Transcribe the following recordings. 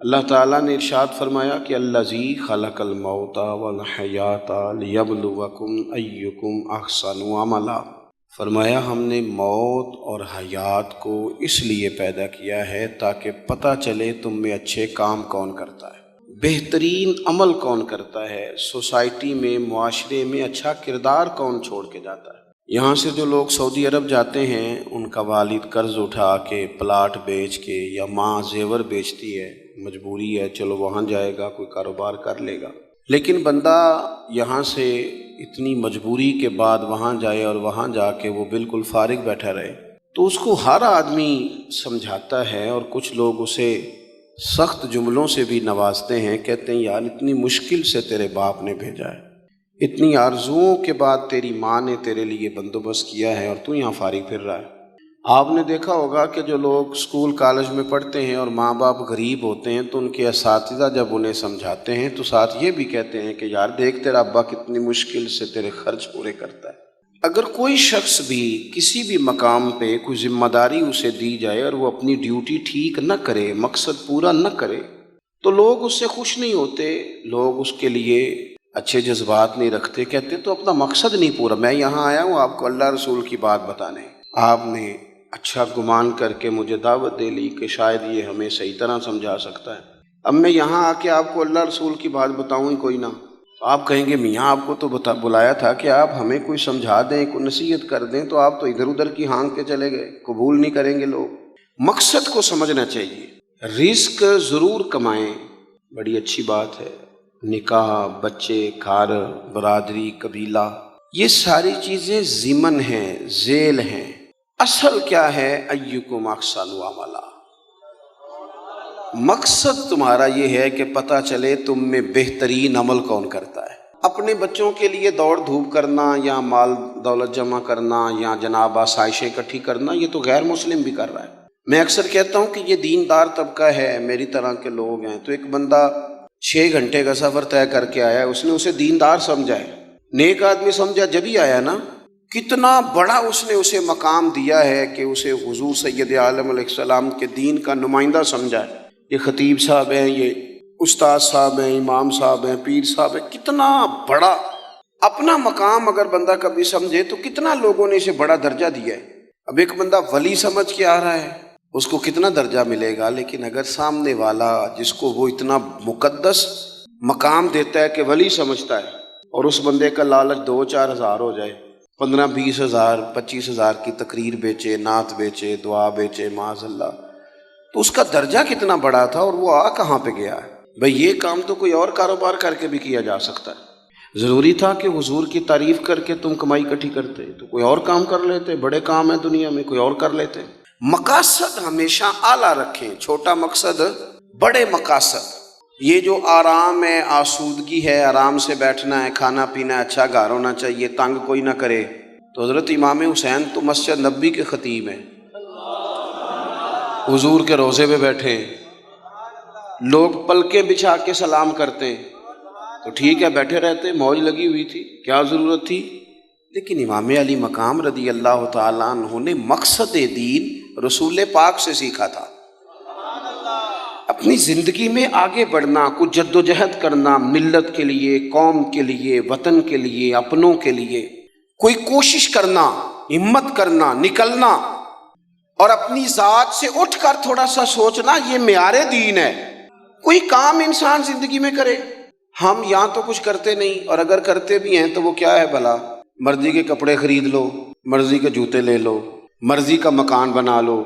اللہ تعالیٰ نے ارشاد فرمایا کہ الذی خلق الموت والحیات لیبلوکم ایکم احسن عملا، فرمایا ہم نے موت اور حیات کو اس لیے پیدا کیا ہے تاکہ پتہ چلے تم میں اچھے کام کون کرتا ہے، بہترین عمل کون کرتا ہے، سوسائٹی میں معاشرے میں اچھا کردار کون چھوڑ کے جاتا ہے۔ یہاں سے جو لوگ سعودی عرب جاتے ہیں ان کا والد قرض اٹھا کے پلاٹ بیچ کے یا ماں زیور بیچتی ہے، مجبوری ہے، چلو وہاں جائے گا کوئی کاروبار کر لے گا، لیکن بندہ یہاں سے اتنی مجبوری کے بعد وہاں جائے اور وہاں جا کے وہ بالکل فارغ بیٹھا رہے تو اس کو ہر آدمی سمجھاتا ہے، اور کچھ لوگ اسے سخت جملوں سے بھی نوازتے ہیں، کہتے ہیں یار اتنی مشکل سے تیرے باپ نے بھیجا ہے، اتنی آرزوؤں کے بعد تیری ماں نے تیرے لیے بندوبست کیا ہے اور تو یہاں فارغ پھر رہا ہے۔ آپ نے دیکھا ہوگا کہ جو لوگ اسکول کالج میں پڑھتے ہیں اور ماں باپ غریب ہوتے ہیں تو ان کے اساتذہ جب انہیں سمجھاتے ہیں تو ساتھ یہ بھی کہتے ہیں کہ یار دیکھ تیرا ابا کتنی مشکل سے تیرے خرچ پورے کرتا ہے۔ اگر کوئی شخص بھی کسی بھی مقام پہ کوئی ذمہ داری اسے دی جائے اور وہ اپنی ڈیوٹی ٹھیک نہ کرے، مقصد پورا نہ کرے، تو لوگ اس سے خوش نہیں ہوتے، لوگ اس کے لیے اچھے جذبات نہیں رکھتے، کہتے تو اپنا مقصد نہیں پورا، میں یہاں آیا ہوں آپ کو اللہ رسول کی بات بتانے، آپ نے اچھا گمان کر کے مجھے دعوت دے لی کہ شاید یہ ہمیں صحیح طرح سمجھا سکتا ہے، اب میں یہاں آ کے آپ کو اللہ رسول کی بات بتاؤں ہی کوئی نہ، آپ کہیں گے میاں آپ کو تو بلایا تھا کہ آپ ہمیں کوئی سمجھا دیں، کوئی نصیحت کر دیں، تو آپ تو ادھر ادھر کی ہانک کے چلے گئے، قبول نہیں کریں گے لوگ۔ مقصد کو سمجھنا چاہیے، رزق ضرور کمائیں، بڑی اچھی بات ہے، نکاح، بچے، گھر، برادری، قبیلہ، یہ ساری چیزیں ضمن ہیں، ذیل ہیں، اصل کیا ہے؟ ایکم احسن عملا، مقصد تمہارا یہ ہے کہ پتہ چلے تم میں بہترین عمل کون کرتا ہے۔ اپنے بچوں کے لیے دوڑ دھوپ کرنا یا مال دولت جمع کرنا یا جناب آسائشیں اکٹھی کرنا، یہ تو غیر مسلم بھی کر رہا ہے۔ میں اکثر کہتا ہوں کہ یہ دیندار طبقہ ہے، میری طرح کے لوگ ہیں، تو ایک بندہ 6 گھنٹے کا سفر طے کر کے آیا ہے، اس نے اسے دیندار سمجھا ہے، نیک آدمی سمجھا جبھی آیا نا، کتنا بڑا اس نے اسے مقام دیا ہے کہ اسے حضور سید عالم علیہ السلام کے دین کا نمائندہ سمجھا ہے۔ یہ خطیب صاحب ہیں، یہ استاد صاحب ہیں، امام صاحب ہیں، پیر صاحب ہیں، کتنا بڑا اپنا مقام اگر بندہ کبھی سمجھے تو کتنا لوگوں نے اسے بڑا درجہ دیا ہے۔ اب ایک بندہ ولی سمجھ کے آ رہا ہے، اس کو کتنا درجہ ملے گا، لیکن اگر سامنے والا جس کو وہ اتنا مقدس مقام دیتا ہے کہ ولی سمجھتا ہے، اور اس بندے کا لالچ 2-4 ہزار ہو جائے، 15-20 ہزار 25 ہزار کی تقریر بیچے، نعت بیچے، دعا بیچے، معاذ اللہ، تو اس کا درجہ کتنا بڑا تھا اور وہ کہاں پہ گیا ہے۔ بھئی یہ کام تو کوئی اور کاروبار کر کے بھی کیا جا سکتا ہے، ضروری تھا کہ حضور کی تعریف کر کے تم کمائی اکٹھی کرتے تو کوئی اور کام کر لیتے، بڑے کام ہیں دنیا میں، کوئی اور کر لیتے۔ مقاصد ہمیشہ اعلیٰ رکھیں، چھوٹا مقصد، بڑے مقاصد۔ یہ جو آرام ہے، آسودگی ہے، آرام سے بیٹھنا ہے، کھانا پینا ہے، اچھا گھر ہونا چاہیے، تنگ کوئی نہ کرے، تو حضرت امام حسین تو مسجد نبوی کے خطیب ہیں، حضور کے روضے پہ بیٹھے ہیں، لوگ پلکیں بچھا کے سلام کرتے ہیں، تو ٹھیک ہے بیٹھے رہتے، موج لگی ہوئی تھی، کیا ضرورت تھی؟ لیکن امام علی مقام رضی اللہ تعالیٰ عنہ نے مقصد دین رسول پاک سے سیکھا تھا۔ اپنی زندگی میں آگے بڑھنا، کچھ جد و جہد کرنا، ملت کے لیے، قوم کے لیے، وطن کے لیے، اپنوں کے لیے کوئی کوشش کرنا، ہمت کرنا، نکلنا، اور اپنی ذات سے اٹھ کر تھوڑا سا سوچنا، یہ معیار دین ہے۔ کوئی کام انسان زندگی میں کرے، ہم یہاں تو کچھ کرتے نہیں، اور اگر کرتے بھی ہیں تو وہ کیا ہے بھلا؟ مرضی کے کپڑے خرید لو، مرضی کے جوتے لے لو، مرضی کا مکان بنا لو۔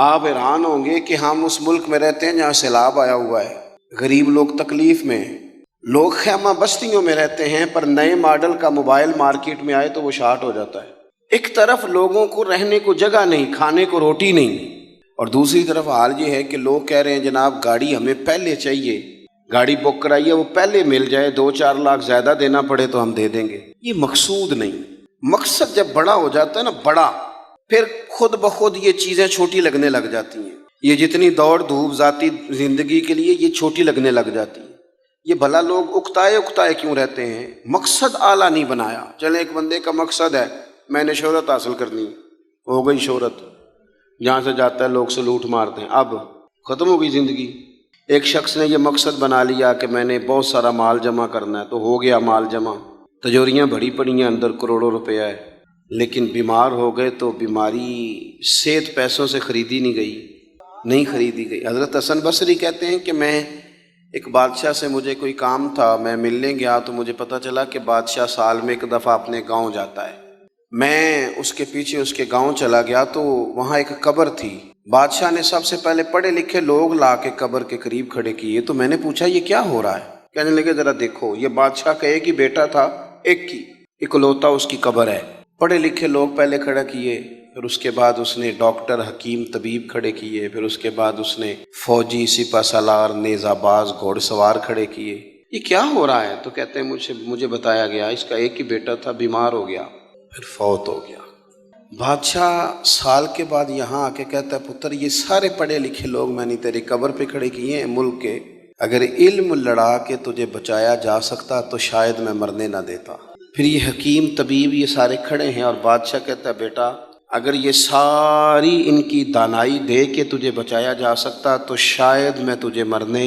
آپ حیران ہوں گے کہ ہم اس ملک میں رہتے ہیں جہاں سیلاب آیا ہوا ہے، غریب لوگ تکلیف میں ہیں، لوگ خیمہ بستیوں میں رہتے ہیں، پر نئے ماڈل کا موبائل مارکیٹ میں آئے تو وہ شارٹ ہو جاتا ہے۔ ایک طرف لوگوں کو رہنے کو جگہ نہیں، کھانے کو روٹی نہیں، اور دوسری طرف حال یہ ہے کہ لوگ کہہ رہے ہیں جناب گاڑی ہمیں پہلے چاہیے، گاڑی بک کرائیے، وہ پہلے مل جائے، 2-4 لاکھ زیادہ دینا پڑے تو ہم دے دیں گے۔ یہ مقصود نہیں۔ مقصد جب بڑا ہو جاتا ہے نا، بڑا، پھر خود بخود یہ چیزیں چھوٹی لگنے لگ جاتی ہیں۔ یہ جتنی دوڑ دھوپ ذاتی زندگی کے لیے یہ چھوٹی لگنے لگ جاتی ہیں۔ یہ بھلا لوگ اکتائے کیوں رہتے ہیں؟ مقصد اعلیٰ نہیں بنایا۔ چلے ایک بندے کا مقصد ہے میں نے شہرت حاصل کرنی، ہو گئی شہرت، جہاں سے جاتا ہے لوگ سلوٹ مارتے ہیں، اب ختم ہو گئی زندگی۔ ایک شخص نے یہ مقصد بنا لیا کہ میں نے بہت سارا مال جمع کرنا ہے، تو ہو گیا مال جمع، تجوریاں بھری پڑی ہیں، اندر کروڑوں روپیہ ہے، لیکن بیمار ہو گئے تو بیماری صحت پیسوں سے خریدی نہیں خریدی گئی۔ حضرت حسن بصری کہتے ہیں کہ میں ایک بادشاہ سے مجھے کوئی کام تھا، میں ملنے گیا تو مجھے پتہ چلا کہ بادشاہ سال میں ایک دفعہ اپنے گاؤں جاتا ہے۔ میں اس کے پیچھے اس کے گاؤں چلا گیا تو وہاں ایک قبر تھی۔ بادشاہ نے سب سے پہلے پڑھے لکھے لوگ لا کے قبر کے قریب کھڑے کیے، تو میں نے پوچھا یہ کیا ہو رہا ہے؟ کہنے لگے ذرا دیکھو، یہ بادشاہ کا ایک ہی بیٹا تھا، ایک کی اکلوتا اس کی قبر ہے۔ پڑھے لکھے لوگ پہلے کھڑا کیے، پھر اس کے بعد اس نے ڈاکٹر، حکیم، طبیب کھڑے کیے، پھر اس کے بعد اس نے فوجی، سپہ سالار، نیزہ باز، گھوڑ سوار کھڑے کیے۔ یہ کیا ہو رہا ہے؟ تو کہتے ہیں مجھے بتایا گیا اس کا ایک ہی بیٹا تھا، بیمار ہو گیا، پھر فوت ہو گیا۔ بادشاہ سال کے بعد یہاں آ کے کہتا ہے پتر یہ سارے پڑھے لکھے لوگ میں نے تیری قبر پہ کھڑے کیے ہیں ملک کے، اگر علم لڑا کے تجھے بچایا جا سکتا تو شاید میں مرنے نہ دیتا۔ پھر یہ حکیم، طبیب، یہ سارے کھڑے ہیں، اور بادشاہ کہتا ہے بیٹا اگر یہ ساری ان کی دانائی دے کے تجھے بچایا جا سکتا تو شاید میں تجھے مرنے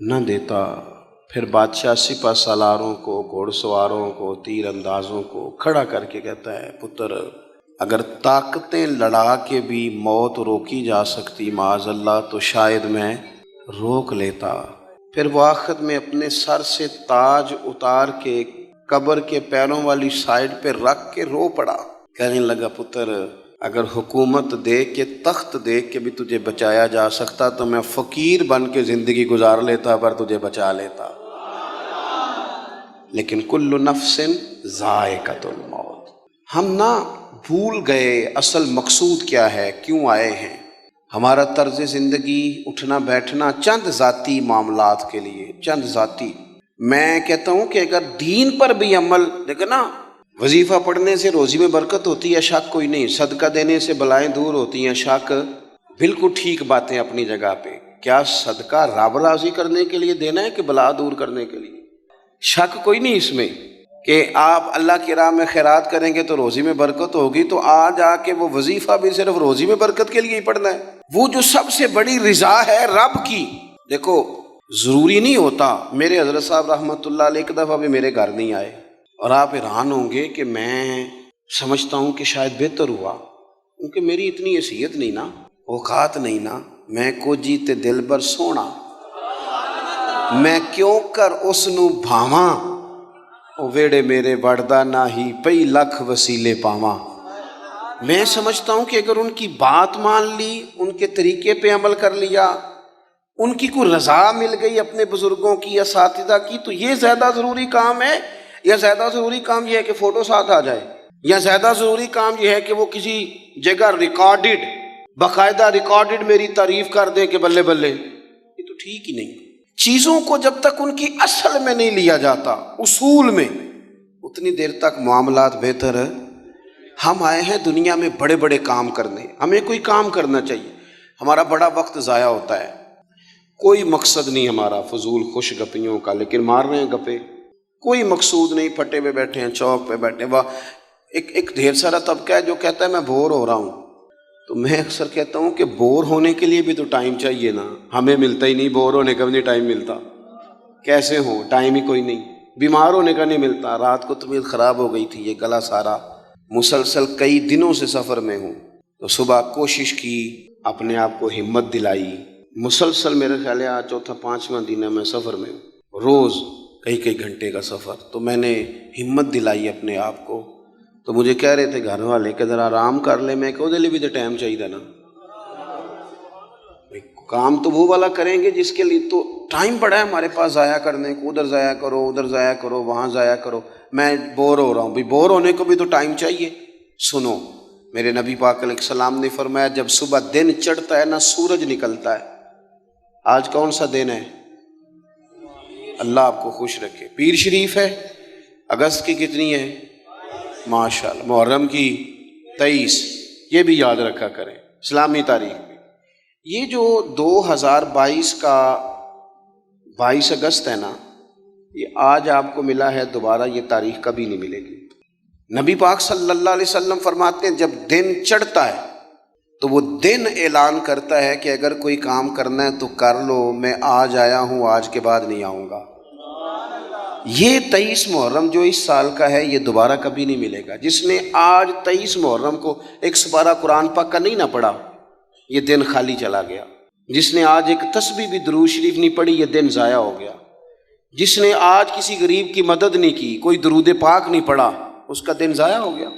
نہ دیتا۔ پھر بادشاہ سپہ سالاروں کو، گھوڑ سواروں کو، تیر اندازوں کو کھڑا کر کے کہتا ہے پتر اگر طاقتیں لڑا کے بھی موت روکی جا سکتی معاذ اللہ تو شاید میں روک لیتا۔ پھر وہ آخر میں اپنے سر سے تاج اتار کے قبر کے پیروں والی سائڈ پہ رکھ کے رو پڑا، کہنے لگا پتر اگر حکومت دے کے، تخت دے کے بھی تجھے بچایا جا سکتا تو میں فقیر بن کے زندگی گزار لیتا پر تجھے بچا لیتا، لیکن کل نفس ذائقۃ الموت۔ ہم نہ بھول گئے اصل مقصود کیا ہے، کیوں آئے ہیں۔ ہمارا طرز زندگی، اٹھنا بیٹھنا چند ذاتی معاملات کے لیے، چند ذاتی۔ میں کہتا ہوں کہ اگر دین پر بھی عمل، دیکھو نا، وظیفہ پڑھنے سے روزی میں برکت ہوتی ہے، شک کوئی نہیں، صدقہ دینے سے بلائیں دور ہوتی ہیں، شک، بالکل ٹھیک باتیں اپنی جگہ پہ۔ کیا صدقہ رب راضی کرنے کے لیے دینا ہے کہ بلا دور کرنے کے لیے؟ شک کوئی نہیں اس میں کہ آپ اللہ کی راہ میں خیرات کریں گے تو روزی میں برکت ہوگی، تو آج آ کے وہ وظیفہ بھی صرف روزی میں برکت کے لیے ہی پڑھنا ہے؟ وہ جو سب سے بڑی رضا ہے رب کی، دیکھو ضروری نہیں ہوتا۔ میرے حضرت صاحب رحمۃ اللہ علیہ ایک دفعہ بھی میرے گھر نہیں آئے، اور آپ حیران ہوں گے کہ میں سمجھتا ہوں کہ شاید بہتر ہوا، کیونکہ میری اتنی حیثیت نہیں نا، اوقات نہیں نا، میں کو جیتے دل بر سونا، میں کیوں کر اس نو بھاواں، او ویڑے میرے وڑدا نہ ہی پئی لکھ وسیلے پاواں۔ میں سمجھتا ہوں کہ اگر ان کی بات مان لی، ان کے طریقے پہ عمل کر لیا، ان کی کوئی رضا مل گئی اپنے بزرگوں کی، اساتذہ کی، تو یہ زیادہ ضروری کام ہے، یا زیادہ ضروری کام یہ ہے کہ فوٹو ساتھ آ جائے، یا زیادہ ضروری کام یہ ہے کہ وہ کسی جگہ ریکارڈڈ، باقاعدہ ریکارڈڈ میری تعریف کر دے کہ بلے بلے؟ یہ تو ٹھیک ہی نہیں۔ چیزوں کو جب تک ان کی اصل میں نہیں لیا جاتا، اصول میں، اتنی دیر تک معاملات بہتر ہے۔ ہم آئے ہیں دنیا میں بڑے بڑے کام کرنے، ہمیں کوئی کام کرنا چاہیے، ہمارا بڑا وقت ضائع ہوتا ہے، کوئی مقصد نہیں ہمارا فضول خوش گپیوں کا، لیکن مار رہے ہیں گپے، کوئی مقصود نہیں، پھٹے پہ بیٹھے ہیں، چوک پہ بیٹھے ہیں۔ ایک ڈھیر سارا طبقہ ہے جو کہتا ہے میں بور ہو رہا ہوں، تو میں اکثر کہتا ہوں کہ بور ہونے کے لیے بھی تو ٹائم چاہیے نا، ہمیں ملتا ہی نہیں، بور ہونے کا بھی نہیں ٹائم ملتا، کیسے ہو، ٹائم ہی کوئی نہیں، بیمار ہونے کا نہیں ملتا، رات کو طبیعت خراب ہو گئی تھی، یہ گلا سارا، مسلسل کئی دنوں سے سفر میں ہوں، تو صبح کوشش کی، اپنے آپ کو ہمت دلائی، مسلسل میرے خیال ہے آج چوتھا پانچواں دن ہے میں سفر میں ہوں، روز کئی گھنٹے کا سفر، تو میں نے ہمت دلائی اپنے آپ کو، تو مجھے کہہ رہے تھے گھر والے کہ ذرا آرام کر لے، میں کہ دے بھی تو ٹائم چاہیے نا، کام تو وہ والا کریں گے جس کے لیے تو ٹائم پڑا ہے ہمارے پاس ضائع کرنے کو، ادھر ضائع کرو، ادھر ضائع کرو، وہاں ضائع کرو، میں بور ہو رہا ہوں، بھی بور ہونے کو بھی تو ٹائم چاہیے۔ سنو، میرے نبی پاک علیہ السلام نے فرمایا جب صبح دن چڑھتا ہے نا سورج نکلتا ہے، آج کون سا دن ہے؟ اللہ آپ کو خوش رکھے، پیر شریف ہے، اگست کی کتنی ہے؟ ماشاءاللہ، محرم کی 23، یہ بھی یاد رکھا کریں اسلامی تاریخ میں۔ یہ جو 2022 کا 22 اگست ہے نا، یہ آج آپ کو ملا ہے، دوبارہ یہ تاریخ کبھی نہیں ملے گی۔ نبی پاک صلی اللہ علیہ وسلم فرماتے ہیں جب دن چڑھتا ہے تو وہ دن اعلان کرتا ہے کہ اگر کوئی کام کرنا ہے تو کر لو، میں آج آیا ہوں، آج کے بعد نہیں آؤں گا۔ یہ 23 محرم جو اس سال کا ہے یہ دوبارہ کبھی نہیں ملے گا۔ جس نے آج 23 محرم کو ایک سپارہ قرآن پاک کا نہیں نہ پڑھا، یہ دن خالی چلا گیا۔ جس نے آج ایک تسبیح بھی درود شریف نہیں پڑھی، یہ دن ضائع ہو گیا۔ جس نے آج کسی غریب کی مدد نہیں کی، کوئی درود پاک نہیں پڑھا، اس کا دن ضائع ہو گیا۔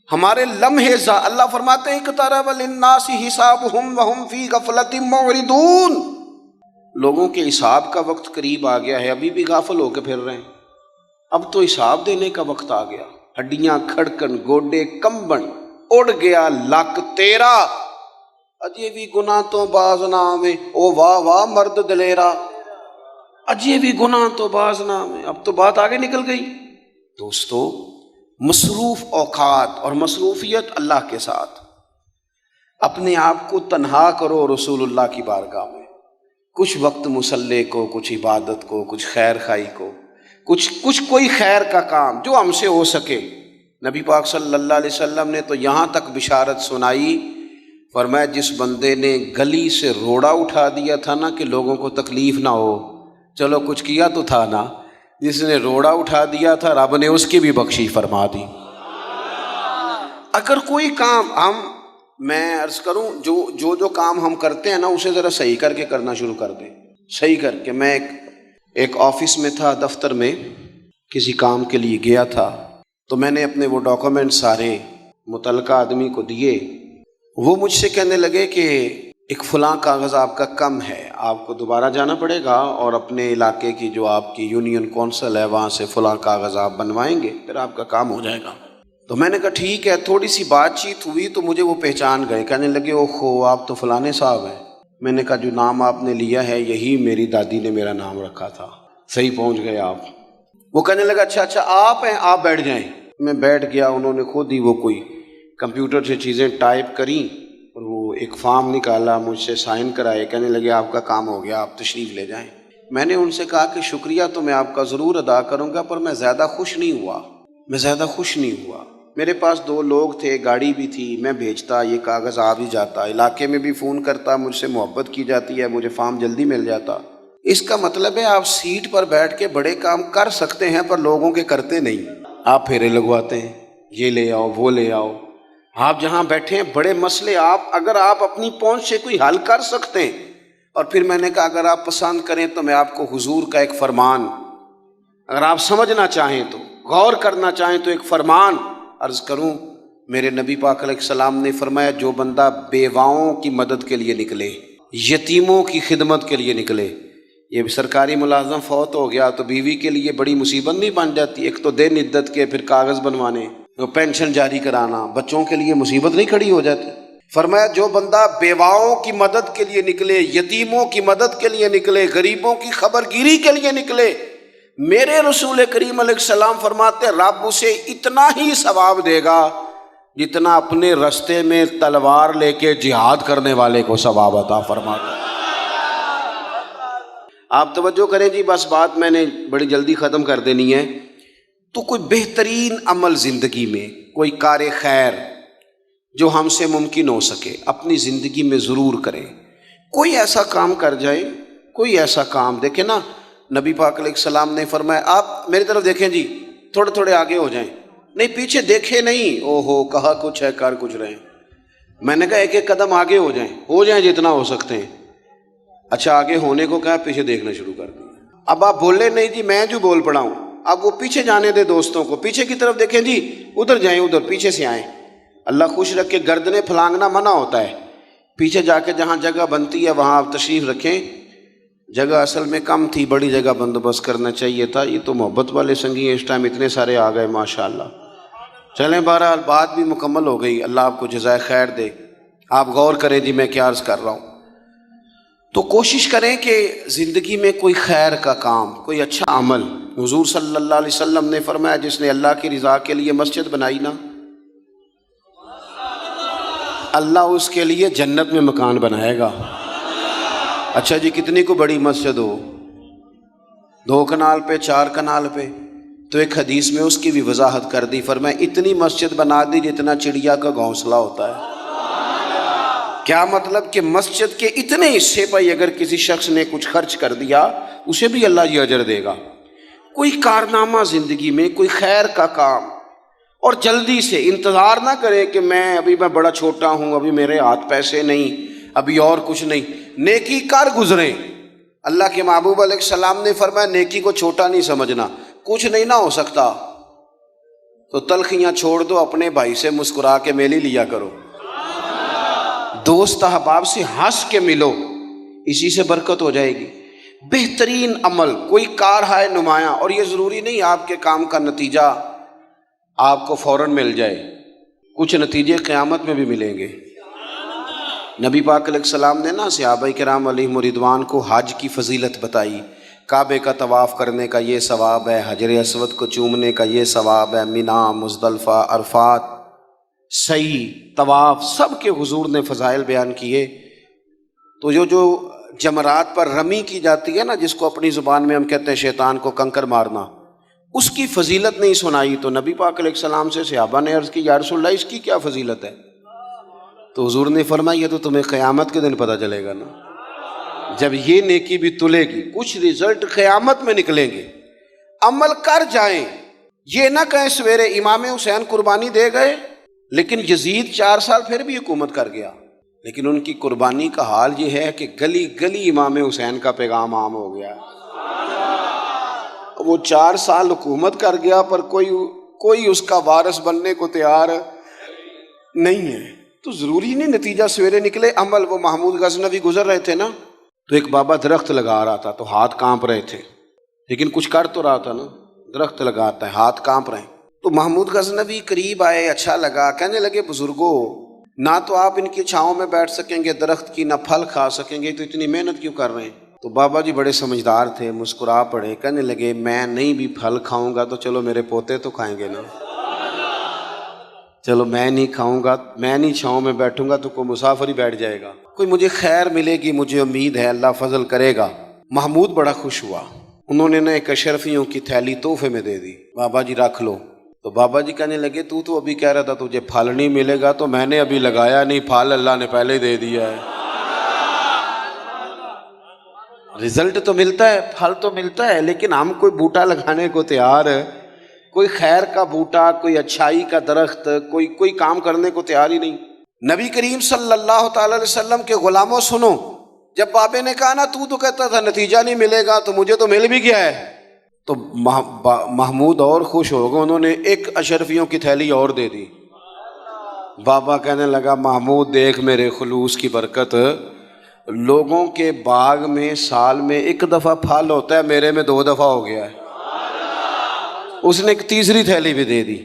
ہمارے لمحے اللہ فرماتے ہیں اقترب للناس حسابهم وهم فی غفلۃ معرضون، لوگوں کے حساب کا وقت قریب آ گیا ہے، ابھی بھی غافل ہو کے پھر رہے ہیں۔ اب تو حساب دینے کا وقت آ گیا۔ ہڈیاں کھڑکن، گوڈے کمبن، اڑ گیا لک تیرا، اجے بھی گناہ تو باز نہ آویں، او واہ واہ مرد دلیرا، اجے بھی گناہ تو باز نہ آویں۔ اب تو بات آگے نکل گئی۔ دوستو، مصروف اوقات اور مصروفیت اللہ کے ساتھ، اپنے آپ کو تنہا کرو رسول اللہ کی بارگاہ میں، کچھ وقت مصلی کو، کچھ عبادت کو، کچھ خیر خائی کو، کچھ کوئی خیر کا کام جو ہم سے ہو سکے۔ نبی پاک صلی اللہ علیہ وسلم نے تو یہاں تک بشارت سنائی، فرمایا جس بندے نے گلی سے روڑا اٹھا دیا تھا نا کہ لوگوں کو تکلیف نہ ہو، چلو کچھ کیا تو تھا نا، جس نے روڑا اٹھا دیا تھا رب نے اس کی بھی بخشش فرما دی۔ اگر کوئی کام میں عرض کروں جو کام ہم کرتے ہیں نا اسے ذرا صحیح کر کے کرنا شروع کر دیں، صحیح کر کے۔ میں ایک آفس میں تھا، دفتر میں کسی کام کے لیے گیا تھا، تو میں نے اپنے وہ ڈاکومنٹ سارے متعلقہ آدمی کو دیے۔ وہ مجھ سے کہنے لگے کہ ایک فلاں کاغذ آپ کا کم ہے، آپ کو دوبارہ جانا پڑے گا اور اپنے علاقے کی جو آپ کی یونین کونسل ہے وہاں سے فلاں کاغذ آپ بنوائیں گے، پھر آپ کا کام ہو جائے گا۔ تو میں نے کہا ٹھیک ہے۔ تھوڑی سی بات چیت ہوئی تو مجھے وہ پہچان گئے، کہنے لگے اوہو آپ تو فلانے صاحب ہیں۔ میں نے کہا جو نام آپ نے لیا ہے یہی میری دادی نے میرا نام رکھا تھا، صحیح پہنچ گئے آپ۔ وہ کہنے لگا اچھا آپ ہیں، آپ بیٹھ جائیں۔ میں بیٹھ گیا، انہوں نے خود ہی وہ کوئی کمپیوٹر سے چیزیں ٹائپ کریں اور وہ ایک فارم نکالا، مجھ سے سائن کرائے، کہنے لگے آپ کا کام ہو گیا، آپ تشریف لے جائیں۔ میں نے ان سے کہا کہ شکریہ تو میں آپ کا ضرور ادا کروں گا، پر میں زیادہ خوش نہیں ہوا۔ میرے پاس 2 لوگ تھے، گاڑی بھی تھی، میں بھیجتا، یہ کاغذ آ بھی جاتا، علاقے میں بھی فون کرتا، مجھ سے محبت کی جاتی ہے، مجھے فارم جلدی مل جاتا۔ اس کا مطلب ہے آپ سیٹ پر بیٹھ کے بڑے کام کر سکتے ہیں پر لوگوں کے کرتے نہیں، آپ پھیرے لگواتے ہیں، یہ لے آؤ وہ لے آؤ۔ آپ جہاں بیٹھے ہیں بڑے مسئلے اگر آپ اپنی پہنچ سے کوئی حل کر سکتے ہیں۔ اور پھر میں نے کہا اگر آپ پسند کریں تو میں آپ کو حضور کا ایک فرمان، اگر آپ سمجھنا چاہیں تو، غور کرنا چاہیں تو ایک فرمان عرض کروں۔ میرے نبی پاک علیہ السلام نے فرمایا جو بندہ بیواؤں کی مدد کے لیے نکلے، یتیموں کی خدمت کے لیے نکلے، یہ سرکاری ملازم فوت ہو گیا تو بیوی کے لیے بڑی مصیبت نہیں بن جاتی؟ ایک تو دن عدت کے، پھر کاغذ بنوانے، پینشن جاری کرانا، بچوں کے لیے مصیبت نہیں کھڑی ہو جاتی؟ فرمایا جو بندہ بیواؤں کی مدد کے لیے نکلے، یتیموں کی مدد کے لیے نکلے، غریبوں کی خبر گیری کے لیے نکلے، میرے رسول کریم علیہ السلام فرماتے رب اسے اتنا ہی ثواب دے گا جتنا اپنے رستے میں تلوار لے کے جہاد کرنے والے کو ثواب عطا فرماتا ہے۔ آپ توجہ کریں جی، بس بات میں نے بڑی جلدی ختم کر دینی ہے۔ تو کوئی بہترین عمل زندگی میں، کوئی کار خیر جو ہم سے ممکن ہو سکے اپنی زندگی میں ضرور کریں۔ کوئی ایسا کام کر جائیں، کوئی ایسا کام دیکھیں نا، نبی پاک علیہ السلام نے فرمایا آپ میری طرف دیکھیں جی، تھوڑے تھوڑے آگے ہو جائیں، نہیں پیچھے دیکھے نہیں، اوہو کہا کچھ ہے کر کچھ رہے ہیں۔ میں نے کہا ایک قدم آگے ہو جائیں جتنا ہو سکتے ہیں۔ اچھا آگے ہونے کو کہا، پیچھے دیکھنا شروع کر دیا۔ اب آپ بولے نہیں جی میں جو بول پڑا ہوں، اب وہ پیچھے جانے دے دوستوں کو، پیچھے کی طرف دیکھیں جی، ادھر جائیں، ادھر پیچھے سے آئیں۔ اللہ خوش رکھ کے گردنیں پھلانگنا منع ہوتا ہے، پیچھے جا کے جہاں جگہ بنتی ہے وہاں آپ تشریف رکھیں۔ جگہ اصل میں کم تھی، بڑی جگہ بندوبست کرنا چاہیے تھا۔ یہ تو محبت والے سنگی ہیں، اس ٹائم اتنے سارے آ گئے ماشاءاللہ۔ چلیں بہرحال بات بھی مکمل ہو گئی، اللہ آپ کو جزائے خیر دے۔ آپ غور کریں جی میں کیا عرض کر رہا ہوں۔ تو کوشش کریں کہ زندگی میں کوئی خیر کا کام، کوئی اچھا عمل، حضور صلی اللہ علیہ وسلم نے فرمایا جس نے اللہ کی رضا کے لیے مسجد بنائی نا، اللہ اس کے لیے جنت میں مکان بنائے گا۔ اچھا جی کتنی کو بڑی مسجد ہو، 2 کنال پہ 4 کنال پہ، تو ایک حدیث میں اس کی بھی وضاحت کر دی، فرمایا اتنی مسجد بنا دی جتنا چڑیا کا گھونسلہ ہوتا ہے۔ کیا مطلب کہ مسجد کے اتنے حصے پر اگر کسی شخص نے کچھ خرچ کر دیا اسے بھی اللہ یہ اجر دے گا۔ کوئی کارنامہ زندگی میں، کوئی خیر کا کام، اور جلدی سے انتظار نہ کرے کہ ابھی میں بڑا چھوٹا ہوں، ابھی میرے ہاتھ پیسے نہیں، ابھی اور کچھ نہیں، نیکی کر گزریں۔ اللہ کے محبوب علیہ السلام نے فرمایا نیکی کو چھوٹا نہیں سمجھنا، کچھ نہیں نہ ہو سکتا تو تلخیاں چھوڑ دو، اپنے بھائی سے مسکرا کے میلی لیا کرو، دوست احباب سے ہنس کے ملو، اسی سے برکت ہو جائے گی۔ بہترین عمل کوئی کار ہے نمایاں، اور یہ ضروری نہیں آپ کے کام کا نتیجہ آپ کو فوراً مل جائے، کچھ نتیجے قیامت میں بھی ملیں گے۔ نبی پاک علیہ السلام نے صحابہ کرام علیہم رضوان کو حج کی فضیلت بتائی، کعبے کا طواف کرنے کا یہ ثواب ہے، حجر اسود کو چومنے کا یہ ثواب ہے، مینا، مزدلفہ، عرفات، سعی، طواف، سب کے حضور نے فضائل بیان کیے۔ تو جو جمرات پر رمی کی جاتی ہے جس کو اپنی زبان میں ہم کہتے ہیں شیطان کو کنکر مارنا، اس کی فضیلت نہیں سنائی تو نبی پاک علیہ السلام سے صحابہ نے عرض کی یا رسول اللہ اس کی کیا فضیلت ہے؟ تو حضور نے فرمایا یہ تو تمہیں قیامت کے دن پتہ چلے گا جب یہ نیکی بھی تلے گی، کچھ رزلٹ قیامت میں نکلیں گے۔ عمل کر جائیں، یہ نہ کہیں سویرے امام حسین قربانی دے گئے لیکن یزید 4 سال پھر بھی حکومت کر گیا، لیکن ان کی قربانی کا حال یہ ہے کہ گلی گلی امام حسین کا پیغام عام ہو گیا۔ وہ 4 سال حکومت کر گیا پر کوئی اس کا وارث بننے کو تیار نہیں ہے۔ تو ضروری نہیں نتیجہ سویرے نکلے عمل۔ وہ محمود غزنوی گزر رہے تھے تو ایک بابا درخت لگا رہا تھا تو ہاتھ کانپ رہے تھے، لیکن کچھ کر تو رہا تھا درخت لگاتا ہے، ہاتھ کانپ رہے ہیں۔ تو محمود غزنوی قریب آئے، اچھا لگا، کہنے لگے بزرگوں نہ تو آپ ان کی چھاؤں میں بیٹھ سکیں گے درخت کی، نہ پھل کھا سکیں گے، تو اتنی محنت کیوں کر رہے ہیں؟ تو بابا جی بڑے سمجھدار تھے، مسکرا پڑے، کہنے لگے میں نہیں بھی پھل کھاؤں گا تو چلو میرے پوتے تو کھائیں گے چلو میں نہیں کھاؤں گا، میں نہیں چھاؤں میں بیٹھوں گا تو کوئی مسافر ہی بیٹھ جائے گا، کوئی مجھے خیر ملے گی، مجھے امید ہے اللہ فضل کرے گا۔ محمود بڑا خوش ہوا، انہوں نے ایک اشرفیوں کی تھیلی تحفے میں دے دی، بابا جی رکھ لو۔ تو بابا جی کہنے لگے تو ابھی کہہ رہا تھا تجھے پھل نہیں ملے گا، تو میں نے ابھی لگایا نہیں، پھل اللہ نے پہلے دے دیا ہے۔ رزلٹ تو ملتا ہے، پھل تو ملتا ہے، لیکن ہم کوئی بوٹا لگانے کو تیار ہے، کوئی خیر کا بوٹا، کوئی اچھائی کا درخت، کوئی کام کرنے کو تیار ہی نہیں۔ نبی کریم صلی اللہ تعالی علیہ وسلم کے غلاموں سنو، جب بابے نے کہا تو کہتا تھا نتیجہ نہیں ملے گا، تو مجھے تو مل بھی گیا ہے، تو محمود اور خوش ہو گئے، انہوں نے ایک اشرفیوں کی تھیلی اور دے دی۔ بابا کہنے لگا محمود دیکھ میرے خلوص کی برکت، لوگوں کے باغ میں سال میں 1 دفعہ پھل ہوتا ہے، میرے میں 2 دفعہ ہو گیا ہے۔ اس نے ایک تیسری تھیلی بھی دے دی۔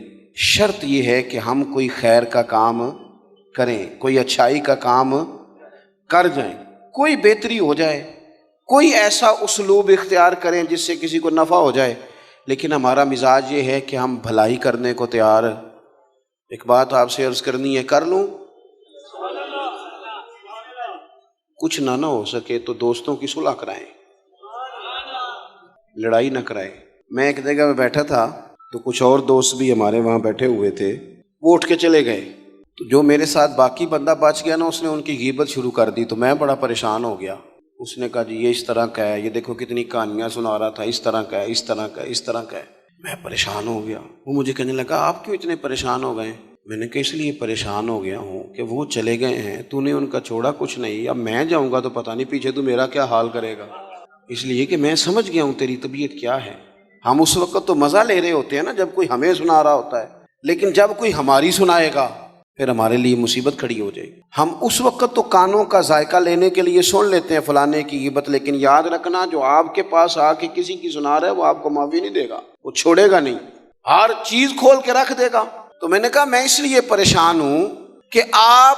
شرط یہ ہے کہ ہم کوئی خیر کا کام کریں، کوئی اچھائی کا کام کر جائیں، کوئی بہتری ہو جائے، کوئی ایسا اسلوب اختیار کریں جس سے کسی کو نفع ہو جائے، لیکن ہمارا مزاج یہ ہے کہ ہم بھلائی کرنے کو تیار۔ ایک بات آپ سے عرض کرنی ہے، کر لوں؟ کچھ نہ ہو سکے تو دوستوں کی صلح کرائیں، لڑائی نہ کرائیں۔ میں ایک جگہ میں بیٹھا تھا تو کچھ اور دوست بھی ہمارے وہاں بیٹھے ہوئے تھے، وہ اٹھ کے چلے گئے، تو جو میرے ساتھ باقی بندہ بچ گیا اس نے ان کی غیبت شروع کر دی، تو میں بڑا پریشان ہو گیا۔ اس نے کہا جی یہ اس طرح کا ہے، یہ دیکھو کتنی کہانیاں سنا رہا تھا، اس طرح کا ہے، اس طرح کا ہے، اس طرح کا ہے۔ میں پریشان ہو گیا۔ وہ مجھے کہنے لگا آپ کیوں اتنے پریشان ہو گئے؟ میں نے کہا اس لیے پریشان ہو گیا ہوں کہ وہ چلے گئے ہیں، تو نے ان کا چھوڑا کچھ نہیں، اب میں جاؤں گا تو پتہ نہیں پیچھے تو میرا کیا حال کرے گا، اس لیے کہ میں سمجھ گیا ہوں تیری طبیعت کیا ہے۔ ہم اس وقت تو مزہ لے رہے ہوتے ہیں جب کوئی ہمیں سنا رہا ہوتا ہے، لیکن جب کوئی ہماری سنائے گا پھر ہمارے لیے مصیبت کھڑی ہو جائے گی۔ ہم اس وقت تو کانوں کا ذائقہ لینے کے لیے سن لیتے ہیں فلانے کی غیبت، لیکن یاد رکھنا جو آپ کے پاس آ کے کسی کی سنا رہا ہے وہ آپ کو معافی نہیں دے گا، وہ چھوڑے گا نہیں، ہر چیز کھول کے رکھ دے گا۔ تو میں نے کہا میں اس لیے پریشان ہوں کہ آپ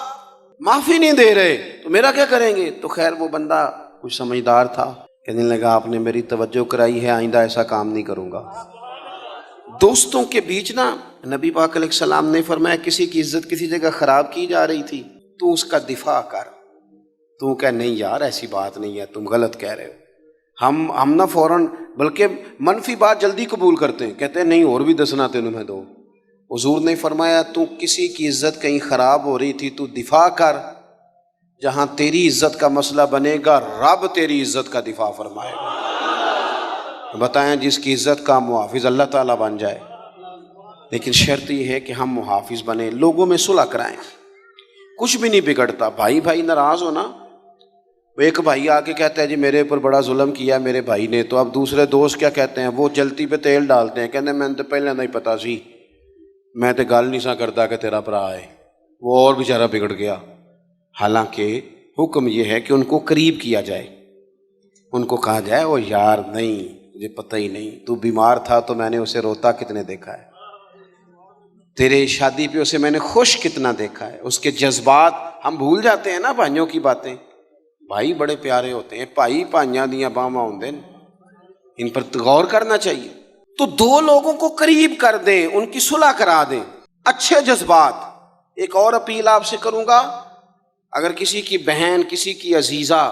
معافی نہیں دے رہے، تو میرا کیا کریں گے؟ تو خیر وہ بندہ کچھ سمجھدار تھا، کہنے لگا آپ نے میری توجہ کرائی ہے، آئندہ ایسا کام نہیں کروں گا۔ دوستوں کے بیچ نبی پاک علیہ السلام نے فرمایا کسی کی عزت کسی جگہ خراب کی جا رہی تھی تو اس کا دفاع کر، تو کہ نہیں یار ایسی بات نہیں ہے، تم غلط کہہ رہے ہو۔ ہم نہ فوراً بلکہ منفی بات جلدی قبول کرتے ہیں، کہتے ہیں نہیں اور بھی دسنا تینوں میں دو۔ حضور نے فرمایا تو کسی کی عزت کہیں خراب ہو رہی تھی تو دفاع کر، جہاں تیری عزت کا مسئلہ بنے گا رب تیری عزت کا دفاع فرمائے گا۔ بتائیں جس کی عزت کا محافظ اللہ تعالیٰ بن جائے، لیکن شرط یہ ہے کہ ہم محافظ بنیں، لوگوں میں صلح کرائیں۔ کچھ بھی نہیں بگڑتا، بھائی بھائی ناراض ہونا، ایک بھائی آ کے کہتا ہے جی میرے اوپر بڑا ظلم کیا میرے بھائی نے، تو اب دوسرے دوست کیا کہتے ہیں، وہ جلتی پہ تیل ڈالتے ہیں، کہتے ہیں میں تو پہلے نہیں پتا سی، میں تو گل نہیں سا کرتا کہ تیرا بھرا ہے، وہ اور بیچارہ بگڑ گیا۔ حالانکہ حکم یہ ہے کہ ان کو قریب کیا جائے، ان کو کہا جائے وہ یار نہیں مجھے پتہ ہی نہیں، تو بیمار تھا تو میں نے اسے روتا کتنے دیکھا ہے، تیرے شادی پہ اسے میں نے خوش کتنا دیکھا ہے، اس کے جذبات ہم بھول جاتے ہیں نا بھائیوں کی باتیں۔ بھائی بڑے پیارے ہوتے ہیں، بھائی پائیاں دیاں باواں ہوندے نے، ان پر غور کرنا چاہیے۔ تو دو لوگوں کو قریب کر دیں، ان کی صلح کرا دیں، اچھے جذبات۔ ایک اور اپیل آپ سے کروں گا، اگر کسی کی بہن کسی کی عزیزہ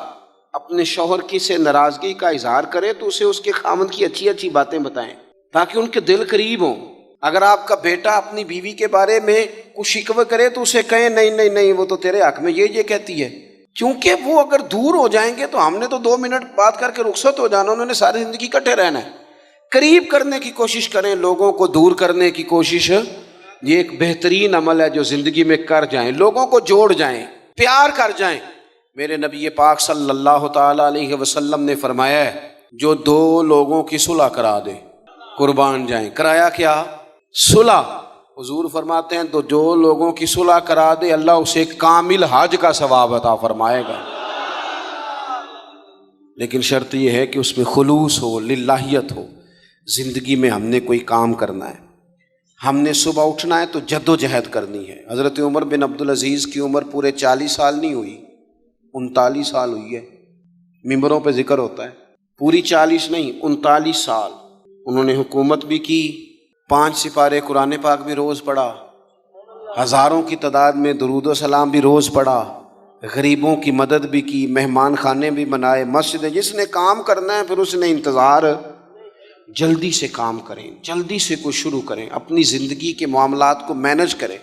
اپنے شوہر کی سے ناراضگی کا اظہار کرے تو اسے اس کے خامند کی اچھی اچھی باتیں بتائیں تاکہ ان کے دل قریب ہوں۔ اگر آپ کا بیٹا اپنی بیوی کے بارے میں کچھ شکوہ کرے تو اسے کہیں نہیں نہیں نہیں وہ تو تیرے حق میں یہ کہتی ہے، کیونکہ وہ اگر دور ہو جائیں گے تو ہم نے تو 2 منٹ بات کر کے رخصت ہو جانا، انہوں نے ساری زندگی اکٹھے رہنا ہے۔ قریب کرنے کی کوشش کریں، لوگوں کو دور کرنے کی کوشش یہ ایک بہترین عمل ہے جو زندگی میں کر جائیں، لوگوں کو جوڑ جائیں، پیار کر جائیں۔ میرے نبی پاک صلی اللہ تعالی علیہ وسلم نے فرمایا ہے جو 2 لوگوں کی صلح کرا دے قربان جائیں۔ کرایا کیا؟ صلح۔ حضور فرماتے ہیں تو جو لوگوں کی صلح کرا دے اللہ اسے کامل حج کا ثواب عطا فرمائے گا، لیکن شرط یہ ہے کہ اس میں خلوص ہو، للہیت ہو۔ زندگی میں ہم نے کوئی کام کرنا ہے، ہم نے صبح اٹھنا ہے تو جد و جہد کرنی ہے۔ حضرت عمر بن عبدالعزیز کی عمر پورے 40 سال نہیں ہوئی، 39 سال ہوئی ہے، ممبروں پہ ذکر ہوتا ہے، پوری 40 نہیں 39 سال انہوں نے حکومت بھی کی، 5 سپارے قرآن پاک بھی روز پڑھا، ہزاروں کی تعداد میں درود و سلام بھی روز پڑھا، غریبوں کی مدد بھی کی، مہمان خانے بھی بنائے، مسجدیں۔ جس نے کام کرنا ہے پھر اس نے انتظار، جلدی سے کام کریں، جلدی سے کوئی شروع کریں، اپنی زندگی کے معاملات کو مینج کریں۔